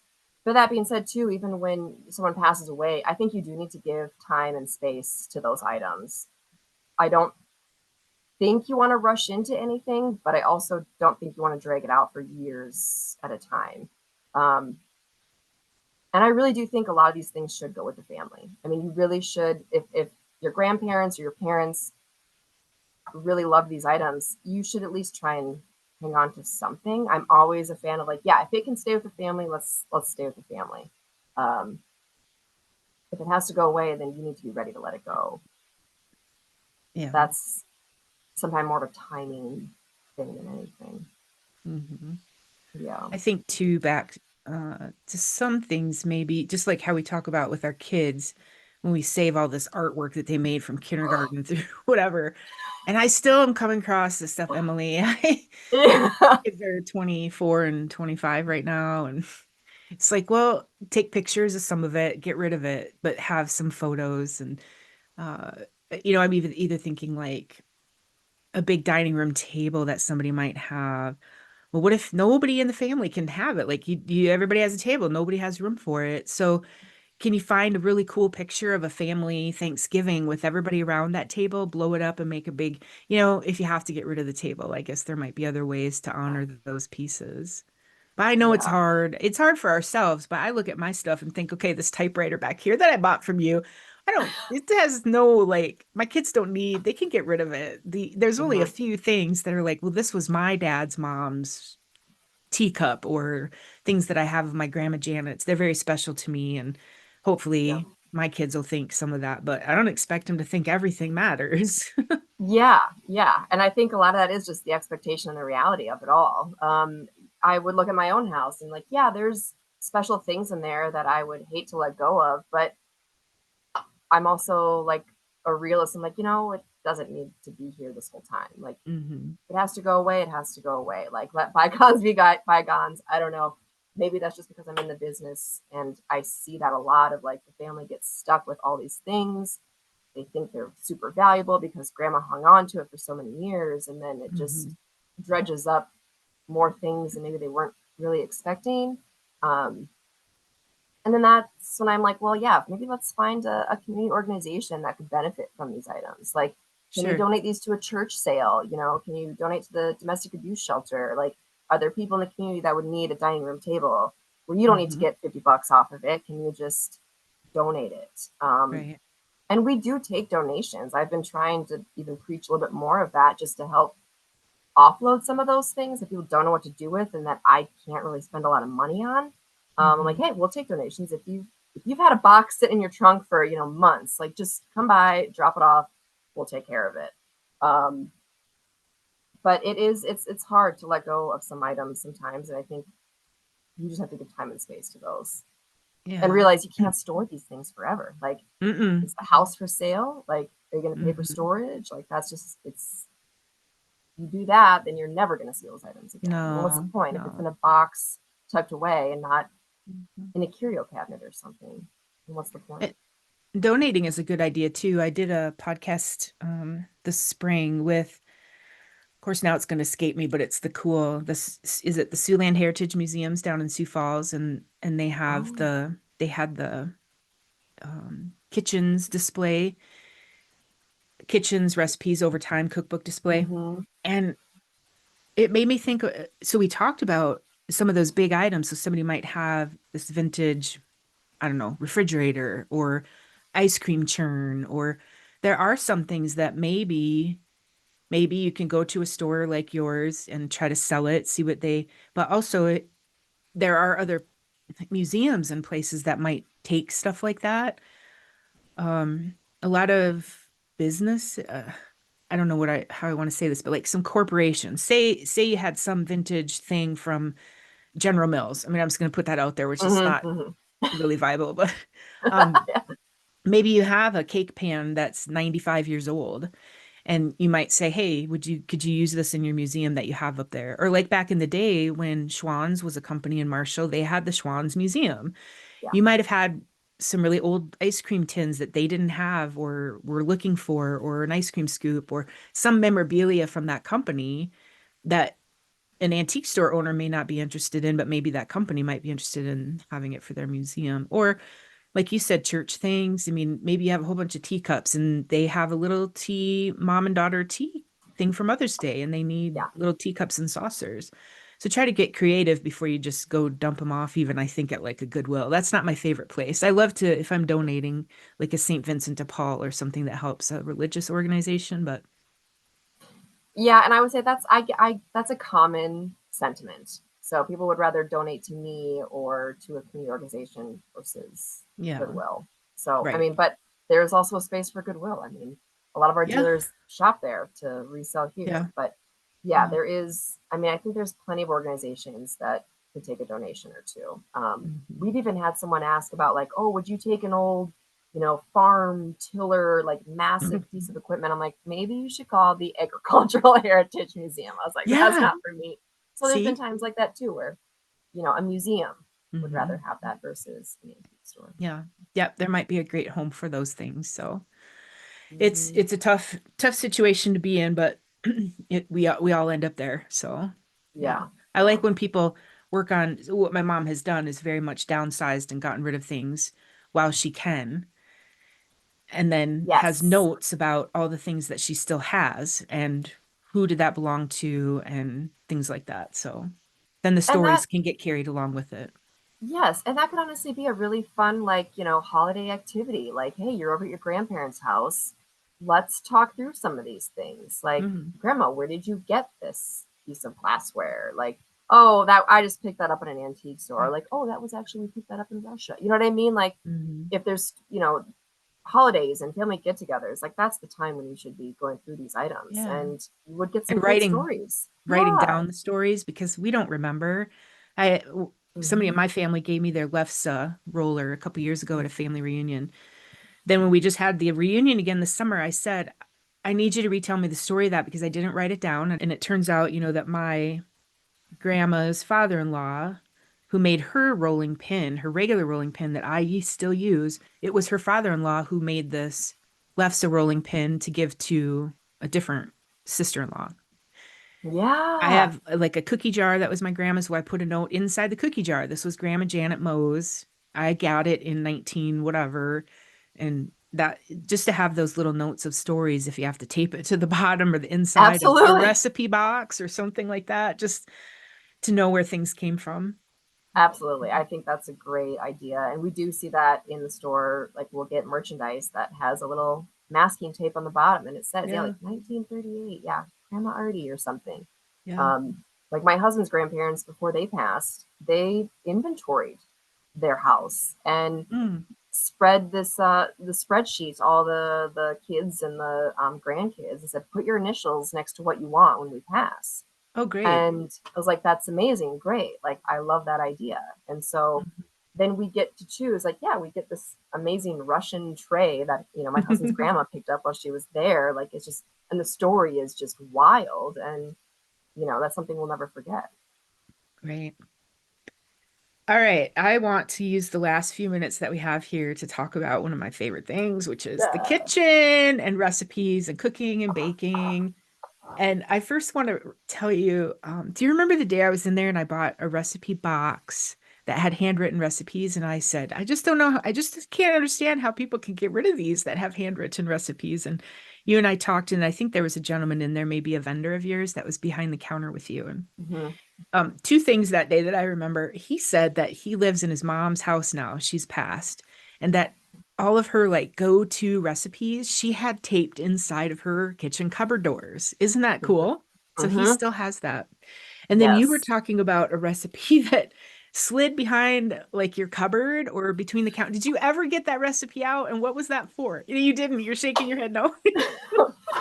Speaker 1: But that being said, too, even when someone passes away, I think you do need to give time and space to those items. I don't think you want to rush into anything, but I also don't think you want to drag it out for years at a time. Um, and I really do think a lot of these things should go with the family. I mean, you really should, if your grandparents or your parents really love these items, you should at least try and hang on to something. I'm always a fan of like, yeah, if it can stay with the family, let's stay with the family. Um, if it has to go away, then you need to be ready to let it go.
Speaker 2: Yeah.
Speaker 1: That's sometimes more of a timing thing than anything.
Speaker 2: Hmm.
Speaker 1: Yeah.
Speaker 2: I think too, back to some things, maybe just like how we talk about with our kids when we save all this artwork that they made from kindergarten through whatever. And I still am coming across this stuff, Emily.
Speaker 1: Yeah.
Speaker 2: Kids are 24 and 25 right now. And it's like, well, take pictures of some of it, get rid of it, but have some photos. And, uh, I'm even either thinking like a big dining room table that somebody might have. Well, what if nobody in the family can have it? Like everybody has a table, nobody has room for it. So can you find a really cool picture of a family Thanksgiving with everybody around that table, blow it up and make a big, if you have to get rid of the table, I guess there might be other ways to honor those pieces. But I know it's
Speaker 1: Yeah.
Speaker 2: hard. It's hard for ourselves, but I look at my stuff and think, okay, this typewriter back here that I bought from you, it has no like my kids don't need, they can get rid of it. There's only a
Speaker 1: Hmm.
Speaker 2: few things that are like, well, this was my dad's mom's teacup or things that I have of my grandma Janet's. They're very special to me and
Speaker 1: Yeah.
Speaker 2: hopefully my kids will think some of that, but I don't expect them to think everything matters.
Speaker 1: Yeah. Yeah. And I think a lot of that is just the expectation and the reality of it all. I would look at my own house and like, yeah, there's special things in there that I would hate to let go of, but I'm also like a realist. I'm like, it doesn't need to be here this whole time. Like,
Speaker 2: Hmm.
Speaker 1: it has to go away. It has to go away. Like, let bygones be bygones. I don't know. Maybe that's just because I'm in the business and I see that a lot of like the family gets stuck with all these things. They think they're super valuable because grandma hung on to it for so many years. And then it
Speaker 2: Hmm.
Speaker 1: just dredges up more things and maybe they weren't really expecting. Um, and then that's when I'm like, well, yeah, maybe let's find a community organization that could benefit from these items. Like, can you
Speaker 2: Sure.
Speaker 1: donate these to a church sale? Can you donate to the domestic abuse shelter? Like, are there people in the community that would need a dining room table where you don't need to
Speaker 2: Hmm.
Speaker 1: get $50 off of it? Can you just donate it?
Speaker 2: Right.
Speaker 1: And we do take donations. I've been trying to even preach a little bit more of that just to help offload some of those things that people don't know what to do with and that I can't really spend a lot of money on. I'm like,
Speaker 2: Hmm.
Speaker 1: hey, we'll take donations if you've had a box sit in your trunk for months. Like, just come by, drop it off, we'll take care of it. Um, but it's hard to let go of some items sometimes, and I think you just have to give time and space to those and
Speaker 2: Yeah.
Speaker 1: realize you can't store these things forever. Like,
Speaker 2: Mm-mm.
Speaker 1: is the house for sale? Like, are you going to pay for
Speaker 2: Hmm.
Speaker 1: storage? Like, that's just it's you do that, then you're never going to see those items again. I mean, what's the
Speaker 2: No,
Speaker 1: point if it's in
Speaker 2: no.
Speaker 1: a box tucked away and not
Speaker 2: Mhm.
Speaker 1: in a curio cabinet or something? And what's the point?
Speaker 2: It- Donating is a good idea too. I did a podcast this spring with, of course, now it's going to escape me, but it's this is it the Siouxland Heritage Museums down in Sioux Falls, and
Speaker 1: Oh,
Speaker 2: they had the kitchens display, kitchens recipes over time cookbook display,
Speaker 1: mm-hmm.
Speaker 2: and it made me think. So we talked about some of those big items. So somebody might have this vintage, I don't know, refrigerator or ice cream churn, or there are some things that maybe you can go to a store like yours and try to sell it, see what but also there are other museums and places that might take stuff like that. A lot of business, I don't know how I want to say this, but like some corporations, say you had some vintage thing from General Mills. I mean, I'm just going to put that out there, which is
Speaker 1: Mm-hmm.
Speaker 2: not
Speaker 1: Mm-hmm.
Speaker 2: really viable, but um, maybe you have a cake pan that's 95 years old and you might say, hey, could you use this in your museum that you have up there? Or like back in the day when Schwann's was a company in Marshall, they had the Schwann's Museum.
Speaker 1: Yeah.
Speaker 2: You might have had some really old ice cream tins that they didn't have or were looking for, or an ice cream scoop or some memorabilia from that company that an antique store owner may not be interested in, but maybe that company might be interested in having it for their museum. Or like you said, church things. I mean, maybe you have a whole bunch of teacups and they have a little tea, mom and daughter tea thing for Mother's Day, and they need
Speaker 1: Yeah.
Speaker 2: little teacups and saucers. So try to get creative before you just go dump them off, even I think at like a Goodwill. That's not my favorite place. I love to, if I'm donating like a St. Vincent de Paul or something that helps a religious organization, but
Speaker 1: Yeah, and I would say that's a common sentiment. So people would rather donate to me or to a community organization versus
Speaker 2: yeah,
Speaker 1: Goodwill. So I
Speaker 2: right.
Speaker 1: mean, but there's also a space for Goodwill. I mean, a lot of our
Speaker 2: Yeah,
Speaker 1: dealers shop there to resell
Speaker 2: yeah,
Speaker 1: here. But yeah,
Speaker 2: yeah.
Speaker 1: there is. I mean, I think there's plenty of organizations that could take a donation or two.
Speaker 2: Mhm.
Speaker 1: We've even had someone ask about like, oh, would you take an old farm tiller, like massive piece of equipment. I'm like, maybe you should call the Agricultural Heritage Museum. I was like, that's
Speaker 2: Yeah.
Speaker 1: not for me. So there's been
Speaker 2: See?
Speaker 1: times like that too, where, a museum would rather
Speaker 2: Hmm.
Speaker 1: have that versus an antique store.
Speaker 2: Yeah. Yep. There might be a great home for those things. So
Speaker 1: Hmm.
Speaker 2: it's a tough situation to be in, but we all end up there. So yeah.
Speaker 1: Yeah.
Speaker 2: I
Speaker 1: Yeah.
Speaker 2: like when people work on what my mom has done is very much downsized and gotten rid of things while she can, and then has
Speaker 1: Yes.
Speaker 2: notes about all the things that she still has and who did that belong to and things like that. So then the
Speaker 1: And that
Speaker 2: stories can get carried along with it.
Speaker 1: Yes, and that could honestly be a really fun, like, holiday activity. Like, hey, you're over at your grandparents' house. Let's talk through some of these things. Like,
Speaker 2: Mhm.
Speaker 1: Grandma, where did you get this piece of glassware? Like, oh, that I just picked that up in an antique store. Like, oh, that was actually we picked that up in Russia. You know what I mean? Like,
Speaker 2: Mhm.
Speaker 1: if there's, holidays and family get-togethers, like that's the time when you should be going through these items,
Speaker 2: Yeah.
Speaker 1: and you would get some
Speaker 2: And
Speaker 1: great
Speaker 2: writing
Speaker 1: stories.
Speaker 2: writing
Speaker 1: Yeah.
Speaker 2: down the stories because we don't remember. I Somebody in
Speaker 1: Hmm.
Speaker 2: my family gave me their Lefse roller a couple years ago at a family reunion. Then when we just had the reunion again this summer, I said, I need you to retell me the story of that because I didn't write it down. And it turns out, that my grandma's father-in-law, who made her rolling pin, her regular rolling pin that I still use, it was her father-in-law who made this Lefse rolling pin to give to a different sister-in-law. I
Speaker 1: Yeah.
Speaker 2: have like a cookie jar that was my grandma's, so I put a note inside the cookie jar. This was Grandma Janet Moe's. I got it in 19 whatever. And that just to have those little notes of stories, if you have to tape it to the bottom or the inside of a
Speaker 1: Absolutely.
Speaker 2: recipe box or something like that, just to know where things came from.
Speaker 1: Absolutely. I think that's a great idea. And we do see that in the store. Like we'll get merchandise that has a little masking tape on the bottom and it says, yeah,
Speaker 2: Yeah,
Speaker 1: like 1938. Yeah, Grandma Artie or something.
Speaker 2: yeah.
Speaker 1: Like my husband's grandparents, before they passed, they inventoried their house and
Speaker 2: Mm.
Speaker 1: spread the spreadsheets, all the kids and the grandkids, and said, put your initials next to what you want when we pass.
Speaker 2: Oh, great.
Speaker 1: And I was like, that's amazing, great. Like, I love that idea. And so then we get to choose, like, yeah, we get this amazing Russian tray that, my husband's
Speaker 2: Mhm.
Speaker 1: grandma picked up while she was there. Like, it's just, and the story is just wild. And, that's something we'll never forget.
Speaker 2: Great. All right. I want to use the last few minutes that we have here to talk about one of my favorite things, which is the
Speaker 1: Yeah.
Speaker 2: kitchen and recipes and cooking and baking. And I first want to tell you, do you remember the day I was in there and I bought a recipe box that had handwritten recipes? And I said, I just don't know, I just can't understand how people can get rid of these that have handwritten recipes. And you and I talked, and I think there was a gentleman in there, maybe a vendor of yours, that was behind the counter with you. And
Speaker 1: Hmm.
Speaker 2: two things that day that I remember. He said that he lives in his mom's house now. She's passed, and that all of her like go-to recipes she had taped inside of her kitchen cupboard doors. Isn't that
Speaker 1: Hmm.
Speaker 2: cool? So he
Speaker 1: Hmm.
Speaker 2: still has that. And then you were
Speaker 1: Yes.
Speaker 2: talking about a recipe that slid behind like your cupboard or between the count. Did you ever get that recipe out? And what was that for? You didn't. You're shaking your head no.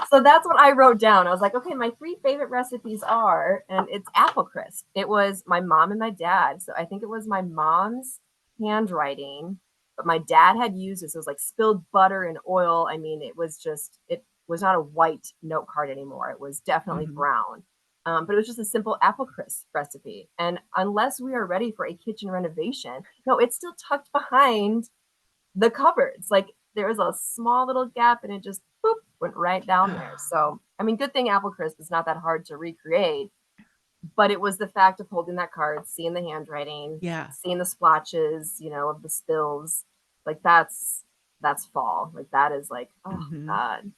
Speaker 1: So that's what I wrote down. I was like, okay, my three favorite recipes are, and it's apple crisp. It was my mom and my dad. So I think it was my mom's handwriting, but my dad had used it. So it was like spilled butter and oil. I mean, it was not a white note card anymore. It was definitely
Speaker 2: Mhm.
Speaker 1: brown. But it was just a simple apple crisp recipe. And unless we are ready for a kitchen renovation, no, it's still tucked behind the cupboards. Like there was a small little gap and it just boop, went right down there. So, I mean, good thing apple crisp is not that hard to recreate. But it was the fact of holding that card, seeing the handwriting,
Speaker 2: Yeah.
Speaker 1: seeing the splotches, of the spills. Like that's fall. Like that is like, oh
Speaker 2: Hmm.
Speaker 1: God.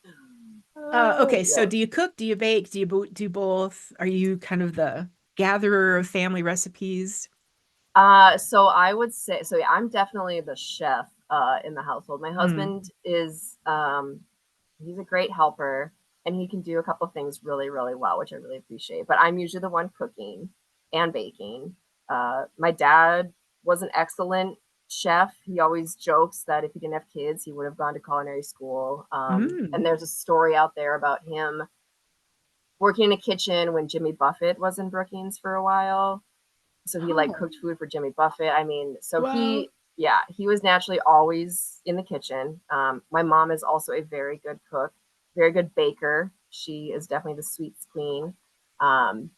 Speaker 2: Okay, so
Speaker 1: Yeah.
Speaker 2: do you cook? Do you bake? Do you do both? Are you kind of the gatherer of family recipes?
Speaker 1: So I would say, so yeah, I'm definitely the chef in the household. My
Speaker 2: Mm.
Speaker 1: husband is he's a great helper and he can do a couple things really, really well, which I really appreciate. But I'm usually the one cooking and baking. My dad was an excellent chef. He always jokes that if he didn't have kids, he would have gone to culinary school. And
Speaker 2: Mm.
Speaker 1: there's a story out there about him working in a kitchen when Jimmy Buffett was in Brookings for a while, so he like
Speaker 2: Oh,
Speaker 1: cooked food for Jimmy Buffett. I mean, so
Speaker 2: wow.
Speaker 1: yeah, he was naturally always in the kitchen. My mom is also a very good cook, very good baker. She is definitely the sweets queen. Um,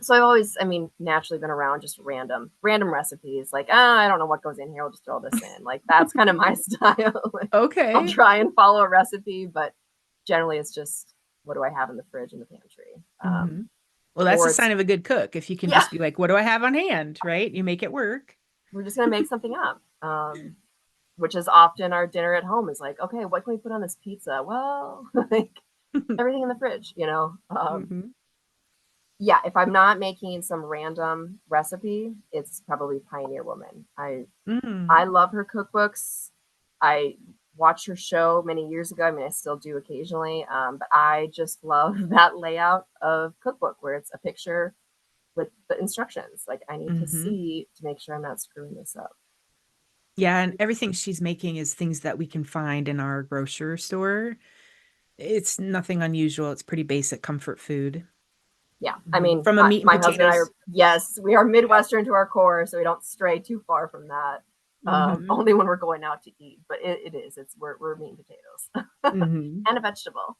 Speaker 1: so I've always, I mean, naturally been around just random recipes. Like, I don't know what goes in here. We'll just throw this in. Like, that's kind of my style. Like, I'll
Speaker 2: Okay.
Speaker 1: try and follow a recipe, but generally it's just what do I have in the fridge and the pantry.
Speaker 2: Hmm. Well, that's
Speaker 1: Or
Speaker 2: a
Speaker 1: it's
Speaker 2: sign of a good cook. If you can
Speaker 1: yeah,
Speaker 2: just be like, what do I have on hand? Right? You make it work.
Speaker 1: we're just gonna make something up. Which is often our dinner at home is like, okay, what can we put on this pizza? Well, like everything in the fridge.
Speaker 2: Hmm.
Speaker 1: Yeah, if I'm not making some random recipe, it's probably Pioneer Woman. I
Speaker 2: Mm.
Speaker 1: love her cookbooks. I watched her show many years ago. I mean, I still do occasionally, but I just love that layout of cookbook where it's a picture with the instructions. Like I need to
Speaker 2: Hmm.
Speaker 1: see to make sure I'm not screwing this up.
Speaker 2: Yeah, and everything she's making is things that we can find in our grocery store. It's nothing unusual. It's pretty basic comfort food.
Speaker 1: Yeah, I
Speaker 2: Mhm.
Speaker 1: mean,
Speaker 2: From a meat and
Speaker 1: my husband and I are,
Speaker 2: potatoes.
Speaker 1: yes, we are
Speaker 2: Yep.
Speaker 1: Midwestern to our core, so we don't stray too far from that.
Speaker 2: Hmm.
Speaker 1: Only when we're going out to eat, but it is, we're meat and potatoes
Speaker 2: Hmm.
Speaker 1: and a vegetable.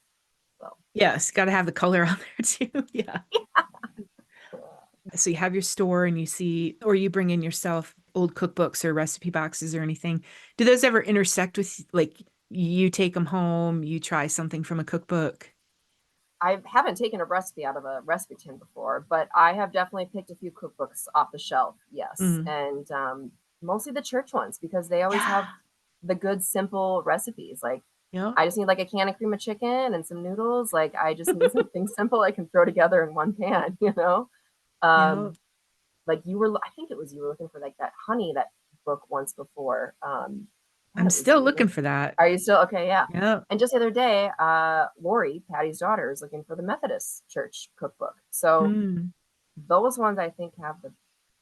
Speaker 1: So
Speaker 2: Yes, got to have the color on there too. Yeah. So you have your store and you see, or you bring in yourself old cookbooks or recipe boxes or anything. Do those ever intersect with like you take them home, you try something from a cookbook?
Speaker 1: I haven't taken a recipe out of a recipe tin before, but I have definitely picked a few cookbooks off the shelf. Yes,
Speaker 2: Mm.
Speaker 1: and mostly the church ones because they always
Speaker 2: Yeah.
Speaker 1: have the good simple recipes. Like
Speaker 2: Yep.
Speaker 1: I just need like a can of cream of chicken and some noodles. Like I just need something simple I can throw together in one pan. Um,
Speaker 2: Yep.
Speaker 1: like I think it was you were looking for like that honey that book once before. God,
Speaker 2: I'm
Speaker 1: it was
Speaker 2: still
Speaker 1: you.
Speaker 2: looking for that.
Speaker 1: Are you still okay? Yeah.
Speaker 2: Yep.
Speaker 1: And just the other day, Lori, Patty's daughter, is looking for the Methodist Church cookbook. So
Speaker 2: Mm.
Speaker 1: those ones I think have the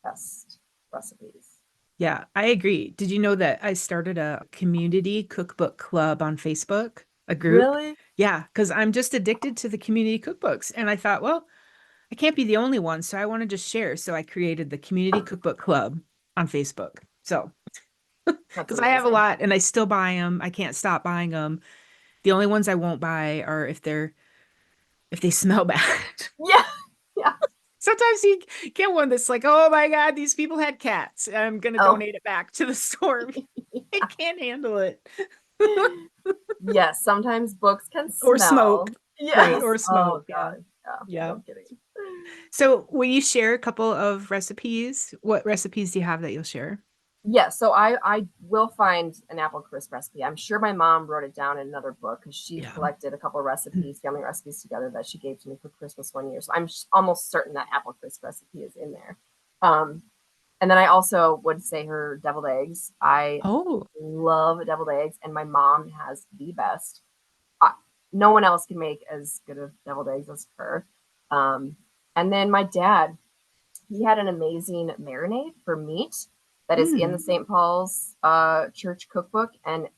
Speaker 1: best recipes.
Speaker 2: Yeah, I agree. Did you know that I started a community cookbook club on Facebook, a group?
Speaker 1: Really?
Speaker 2: Yeah, because I'm just addicted to the community cookbooks. And I thought, well, I can't be the only one, so I want to just share. So I created the community cookbook club on Facebook. So,
Speaker 1: That's
Speaker 2: because I have a
Speaker 1: amazing.
Speaker 2: lot and I still buy them, I can't stop buying them. The only ones I won't buy are if they smell bad.
Speaker 1: Yeah. Yeah.
Speaker 2: Sometimes you get one that's like, oh my God, these people had cats. I'm gonna
Speaker 1: Oh,
Speaker 2: donate it back to the store. I can't handle it.
Speaker 1: yes. Sometimes books can
Speaker 2: Or smoke.
Speaker 1: smell.
Speaker 2: Right,
Speaker 1: Yes.
Speaker 2: or
Speaker 1: Oh,
Speaker 2: smoke. Yeah.
Speaker 1: God. Yeah.
Speaker 2: Yeah.
Speaker 1: No kidding.
Speaker 2: So will you share a couple of recipes? What recipes do you have that you'll share?
Speaker 1: Yeah, so I will find an apple crisp recipe. I'm sure my mom wrote it down in another book because she
Speaker 2: Yeah.
Speaker 1: collected a couple of recipes, family recipes together that she gave to me for Christmas one year. So I'm almost certain that apple crisp recipe is in there. Um, and then I also would say her deviled eggs. I
Speaker 2: Oh.
Speaker 1: love deviled eggs, and my mom has the best. I, no one else can make as good of deviled eggs as her. Um, and then my dad, he had an amazing marinade for meat that is in the
Speaker 2: Mm.
Speaker 1: St. Paul's church cookbook. And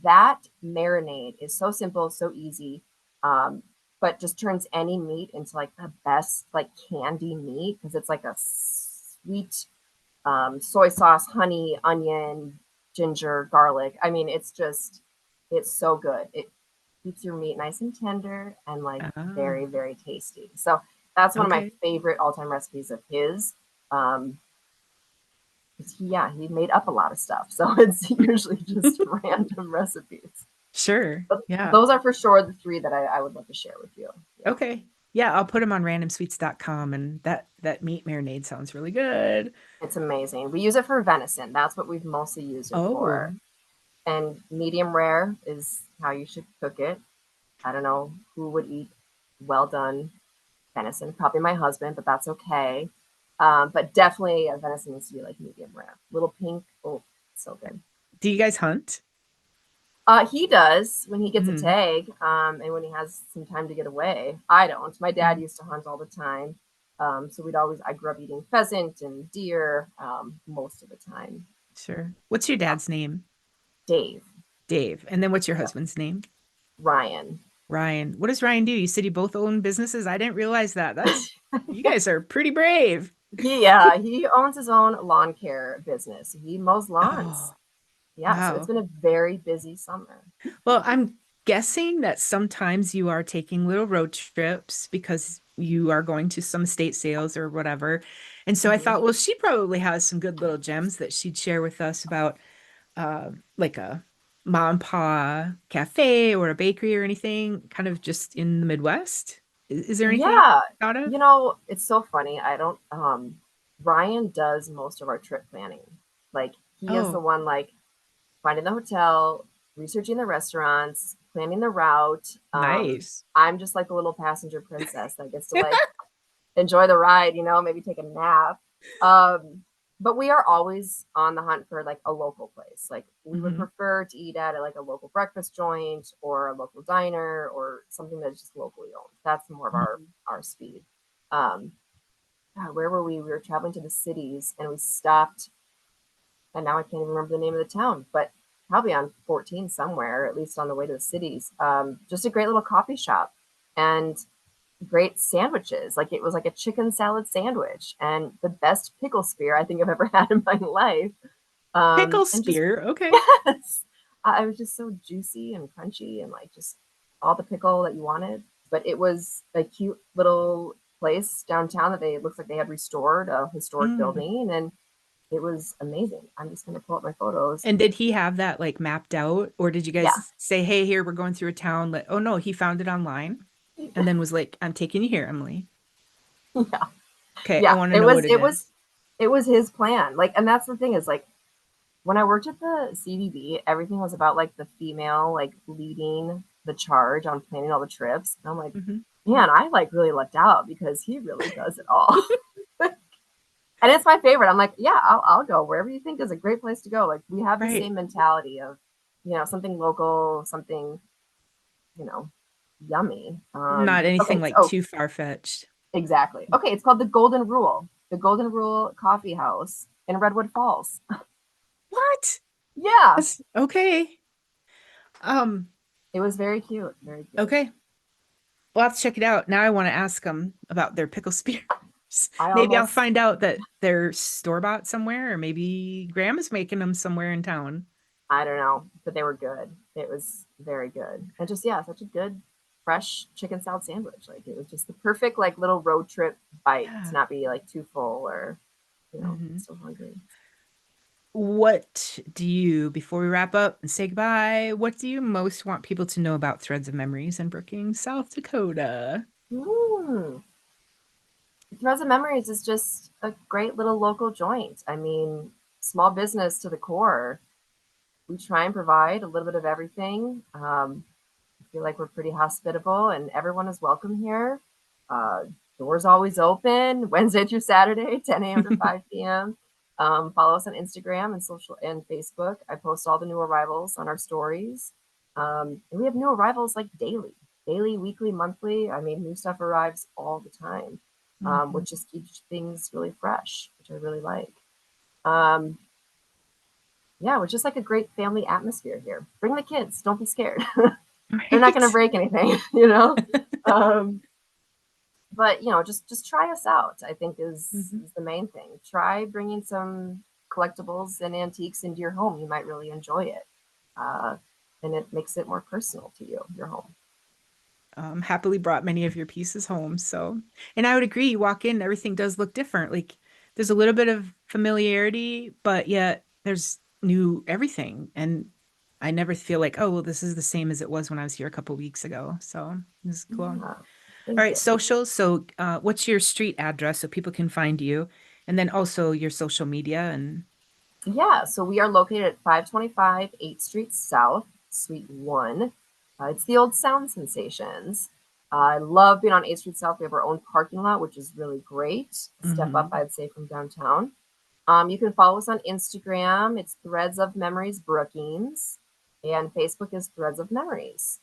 Speaker 1: that marinade is so simple, so easy, but just turns any meat into like the best, like candy meat because it's like a sweet soy sauce, honey, onion, ginger, garlic. I mean, it's so good. It keeps your meat nice and tender and like
Speaker 2: Ah,
Speaker 1: very, very tasty. So that's one of my
Speaker 2: okay.
Speaker 1: favorite all time recipes of his. Um, yeah, he made up a lot of stuff. So it's usually just random recipes.
Speaker 2: Sure.
Speaker 1: But
Speaker 2: Yeah.
Speaker 1: those are for sure the three that I would love to share with you. Yeah.
Speaker 2: Okay. Yeah, I'll put them on randomsweets.com, and that meat marinade sounds really good.
Speaker 1: It's amazing. We use it for venison. That's what we've mostly used it
Speaker 2: Oh,
Speaker 1: for. And medium rare is how you should cook it. I don't know who would eat well done venison. Probably my husband, but that's okay. But definitely venison needs to be like medium rare. Little pink. Oh, so good.
Speaker 2: do you guys hunt?
Speaker 1: He does when he gets a
Speaker 2: Hmm.
Speaker 1: tag, and when he has some time to get away. I don't. My dad
Speaker 2: Hmm.
Speaker 1: used to hunt all the time, so we'd always. I grew up eating pheasant and deer most of the time.
Speaker 2: Sure. What's your
Speaker 1: Yeah,
Speaker 2: dad's name?
Speaker 1: Dave,
Speaker 2: Dave. And then what's your
Speaker 1: yeah,
Speaker 2: husband's name?
Speaker 1: Ryan.
Speaker 2: Ryan. What does Ryan do? You said you both own businesses. I didn't realize that. You guys are pretty brave.
Speaker 1: He owns his own lawn care business. He mows lawns.
Speaker 2: Oh,
Speaker 1: Yeah, so it's
Speaker 2: wow.
Speaker 1: been a very busy summer.
Speaker 2: Well, I'm guessing that sometimes you are taking little road trips because you are going to some estate sales or whatever. And so I
Speaker 1: Mhm.
Speaker 2: thought, well, she probably has some good little gems that she'd share with us about like a mom and pa cafe or a bakery or anything, kind of just in the Midwest. Is there anything you
Speaker 1: Yeah,
Speaker 2: thought of?
Speaker 1: it's so funny. I don't Ryan does most of our trip planning. Like he is the
Speaker 2: Oh,
Speaker 1: one like finding the hotel, researching the restaurants, planning the route.
Speaker 2: nice.
Speaker 1: I'm just like a little passenger princess that gets to like enjoy the ride, maybe take a nap. Um, but we are always on the hunt for like a local place. Like we would
Speaker 2: Hmm.
Speaker 1: prefer to eat at like a local breakfast joint or a local diner or something that's just locally owned. That's more of our speed. Um, God, where were we? We were traveling to the cities and we stopped, and now I can't even remember the name of the town, but probably on 14 somewhere, at least on the way to the cities. Just a great little coffee shop and great sandwiches. Like it was like a chicken salad sandwich and the best pickle spear I think I've ever had in my life.
Speaker 2: Pickle
Speaker 1: And just
Speaker 2: spear. Okay.
Speaker 1: yes, I was just so juicy and crunchy and like just all the pickle that you wanted. But it was a cute little place downtown that they it looks like they had restored a historic
Speaker 2: Mm.
Speaker 1: building and it was amazing. I'm just gonna pull up my photos.
Speaker 2: And did he have that like mapped out, or did you
Speaker 1: Yeah.
Speaker 2: guys say, "Hey, here we're going through a town"? Oh no, he found it online, and then was like, "I'm taking you here, Emily."
Speaker 1: Yeah.
Speaker 2: Okay, I
Speaker 1: Yeah.
Speaker 2: want to
Speaker 1: It
Speaker 2: know
Speaker 1: was
Speaker 2: what it
Speaker 1: it
Speaker 2: is.
Speaker 1: was it was his plan. Like, and that's the thing is like when I worked at the CVB, everything was about like the female like leading the charge on planning all the trips. And I'm like,
Speaker 2: Hmm.
Speaker 1: man, I like really lucked out because he really does it all. And it's my favorite. I'm like, yeah, I'll go wherever you think is a great place to go. Like we have the
Speaker 2: Right.
Speaker 1: same mentality of, something local, something, you know, yummy.
Speaker 2: Not anything
Speaker 1: Okay,
Speaker 2: like
Speaker 1: so
Speaker 2: too far-fetched.
Speaker 1: exactly. Okay, it's called the Golden Rule. The Golden Rule Coffee House in Redwood Falls.
Speaker 2: What?
Speaker 1: Yeah,
Speaker 2: That's okay. Um,
Speaker 1: it was very cute. Very cute.
Speaker 2: okay. We'll have to check it out. Now I want to ask them about their pickle spears.
Speaker 1: I
Speaker 2: Maybe I'll
Speaker 1: almost
Speaker 2: find out that they're store-bought somewhere, or maybe Grandma's making them somewhere in town.
Speaker 1: I don't know, but they were good. It was very good. And just yeah, such a good fresh chicken salad sandwich. Like it was just the perfect like little road trip bite to
Speaker 2: Yeah.
Speaker 1: not be like too full or
Speaker 2: Hmm.
Speaker 1: so hungry.
Speaker 2: What do you, before we wrap up and say goodbye, what do you most want people to know about Threads of Memories in Brookings, South Dakota?
Speaker 1: Mm. Threads of Memories is just a great little local joint. I mean, small business to the core. We try and provide a little bit of everything. I feel like we're pretty hospitable and everyone is welcome here. Uh, Doors always open Wednesday through Saturday, 10 a.m. to 5 p.m. Follow us on Instagram and social and Facebook. I post all the new arrivals on our stories. And we have new arrivals like daily, weekly, monthly. I mean, new stuff arrives all the time,
Speaker 2: Mhm.
Speaker 1: which just keeps things really fresh, which I really like. Um, yeah, we're just like a great family atmosphere here. Bring the kids. Don't be scared. They're not going to
Speaker 2: Right.
Speaker 1: break anything. Um, but just try us out. I think
Speaker 2: Mhm.
Speaker 1: is the main thing. Try bringing some collectibles and antiques into your home. You might really enjoy it, uh, and it makes it more personal to you, your home.
Speaker 2: Happily brought many of your pieces home. So, and I would agree, you walk in, everything does look different. Like there's a little bit of familiarity, but yet there's new everything. And I never feel like, oh, well, this is the same as it was when I was here a couple weeks ago. So this is cool.
Speaker 1: Yeah.
Speaker 2: All
Speaker 1: Thank
Speaker 2: right,
Speaker 1: you.
Speaker 2: socials. So, what's your street address so people can find you? And then also your social media and
Speaker 1: Yeah, so we are located at 525 8th Street South, Suite 1. It's the old Sound Sensations. I love being on 8th Street South. We have our own parking lot, which is really great. Step up,
Speaker 2: Mhm.
Speaker 1: I'd say, from downtown. You can follow us on Instagram. It's Threads of Memories Brookings, and Facebook is Threads of Memories.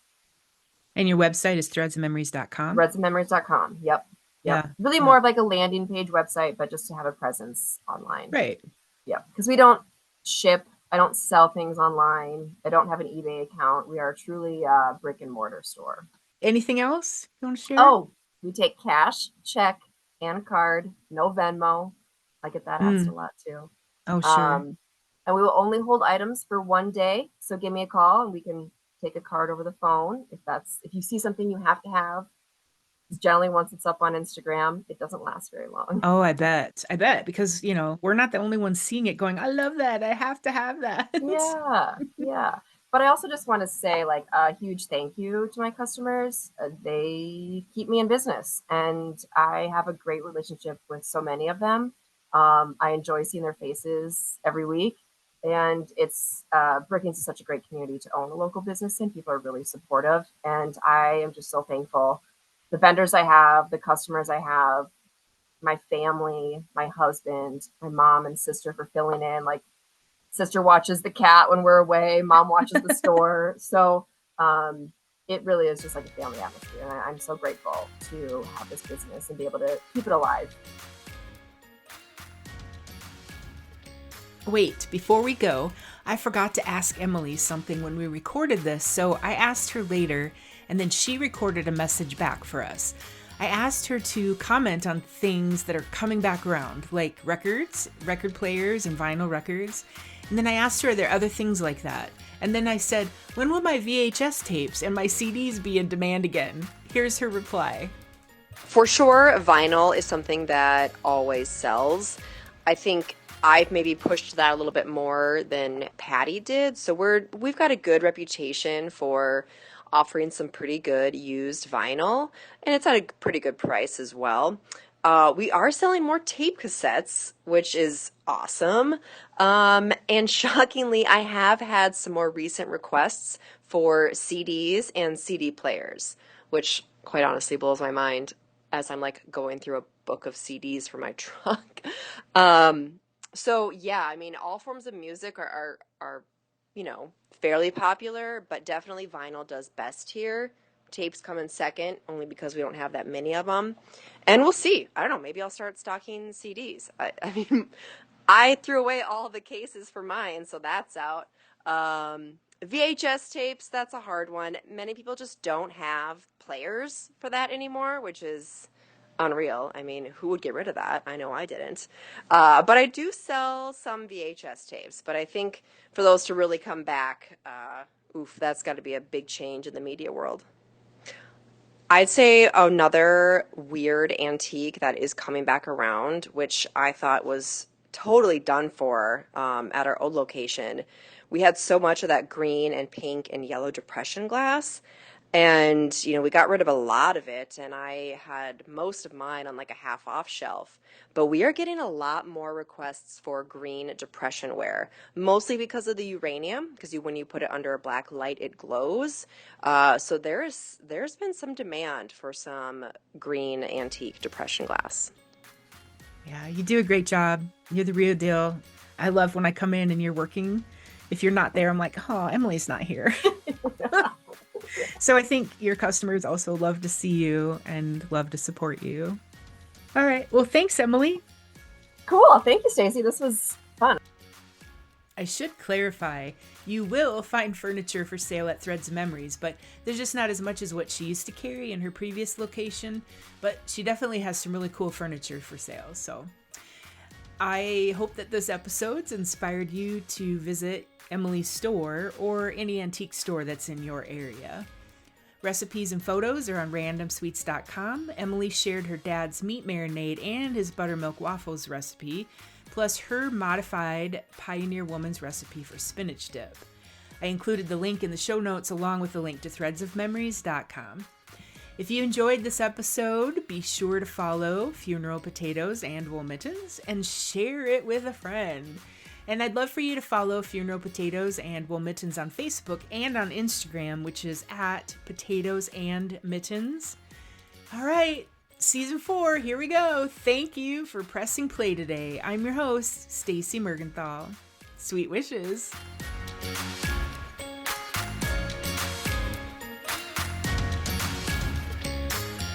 Speaker 2: And your website is threadsandmemories.com.
Speaker 1: Threadsofmemories.com. Yep. Yep.
Speaker 2: Yeah.
Speaker 1: Really
Speaker 2: Yeah.
Speaker 1: more of like a landing page website, but just to have a presence online.
Speaker 2: Right.
Speaker 1: Yeah, because we don't ship, I don't sell things online. I don't have an eBay account. We are truly a brick and mortar store.
Speaker 2: Anything else you want to share?
Speaker 1: Oh, we take cash, check, and card, no Venmo. I get that asked a
Speaker 2: Mm.
Speaker 1: lot too.
Speaker 2: Oh, sure.
Speaker 1: Um, and we will only hold items for one day. So give me a call and we can take a card over the phone. If you see something you have to have, generally once it's up on Instagram, it doesn't last very long.
Speaker 2: Oh, I bet. I bet because, we're not the only ones seeing it going, I love that. I have to have that.
Speaker 1: Yeah, yeah. But I also just want to say, like, a huge thank you to my customers. They keep me in business, and I have a great relationship with so many of them. I enjoy seeing their faces every week, and it's Brookings is such a great community to own a local business in. People are really supportive, and I am just so thankful. The vendors I have, the customers I have, my family, my husband, my mom and sister for filling in. Like, sister watches the cat when we're away, mom watches the store. So it really is just like a family atmosphere. And I'm so grateful to have this business and be able to keep it alive.
Speaker 2: Wait, before we go, I forgot to ask Emily something when we recorded this, so I asked her later, and then she recorded a message back for us. I asked her to comment on things that are coming back around, like records, record players, and vinyl records. And then I asked her, are there other things like that? And then I said, when will my VHS tapes and my CDs be in demand again? Here's her reply.
Speaker 3: For sure, vinyl is something that always sells. I think I've maybe pushed that a little bit more than Patty did. So we've got a good reputation for offering some pretty good used vinyl, and it's at a pretty good price as well. We are selling more tape cassettes, which is awesome. And shockingly, I have had some more recent requests for CDs and CD players, which quite honestly blows my mind as I'm like going through a book of CDs for my truck. So yeah, I mean, all forms of music are fairly popular, but definitely vinyl does best here. Tapes come in second, only because we don't have that many of them. And we'll see. I don't know. Maybe I'll start stocking CDs. I mean, I threw away all the cases for mine, so that's out. VHS tapes, that's a hard one. Many people just don't have players for that anymore, which is unreal. I mean, who would get rid of that? I know I didn't. But I do sell some VHS tapes. But I think for those to really come back, that's got to be a big change in the media world. I'd say another weird antique that is coming back around, which I thought was totally done for at our old location. We had so much of that green and pink and yellow depression glass. And, we got rid of a lot of it, and I had most of mine on like a half off shelf. But we are getting a lot more requests for green depression wear, mostly because of the uranium, because when you put it under a black light, it glows. So there's been some demand for some green antique depression glass.
Speaker 2: Yeah, you do a great job. You're the real deal. I love when I come in and you're working. If you're not there, I'm like, oh, Emily's not here. So I think your customers also love to see you and love to support you. All right. Well, thanks, Emily.
Speaker 1: Cool. Thank you, Staci. This was fun.
Speaker 2: I should clarify, you will find furniture for sale at Threads of Memories, but there's just not as much as what she used to carry in her previous location. But she definitely has some really cool furniture for sale. So I hope that this episode's inspired you to visit Emily's store or any antique store that's in your area. Recipes and photos are on randomsweets.com. Emily shared her dad's meat marinade and his buttermilk waffles recipe, plus her modified Pioneer Woman's recipe for spinach dip. I included the link in the show notes along with the link to threadsofmemories.com. If you enjoyed this episode, be sure to follow Funeral Potatoes and Wool Mittens and share it with a friend. And I'd love for you to follow Funeral Potatoes and Wool Mittens on Facebook and on Instagram, which is at Potatoes and Mittens. All right, season 4, here we go. Thank you for pressing play today. I'm your host, Staci Mergenthal. Sweet wishes.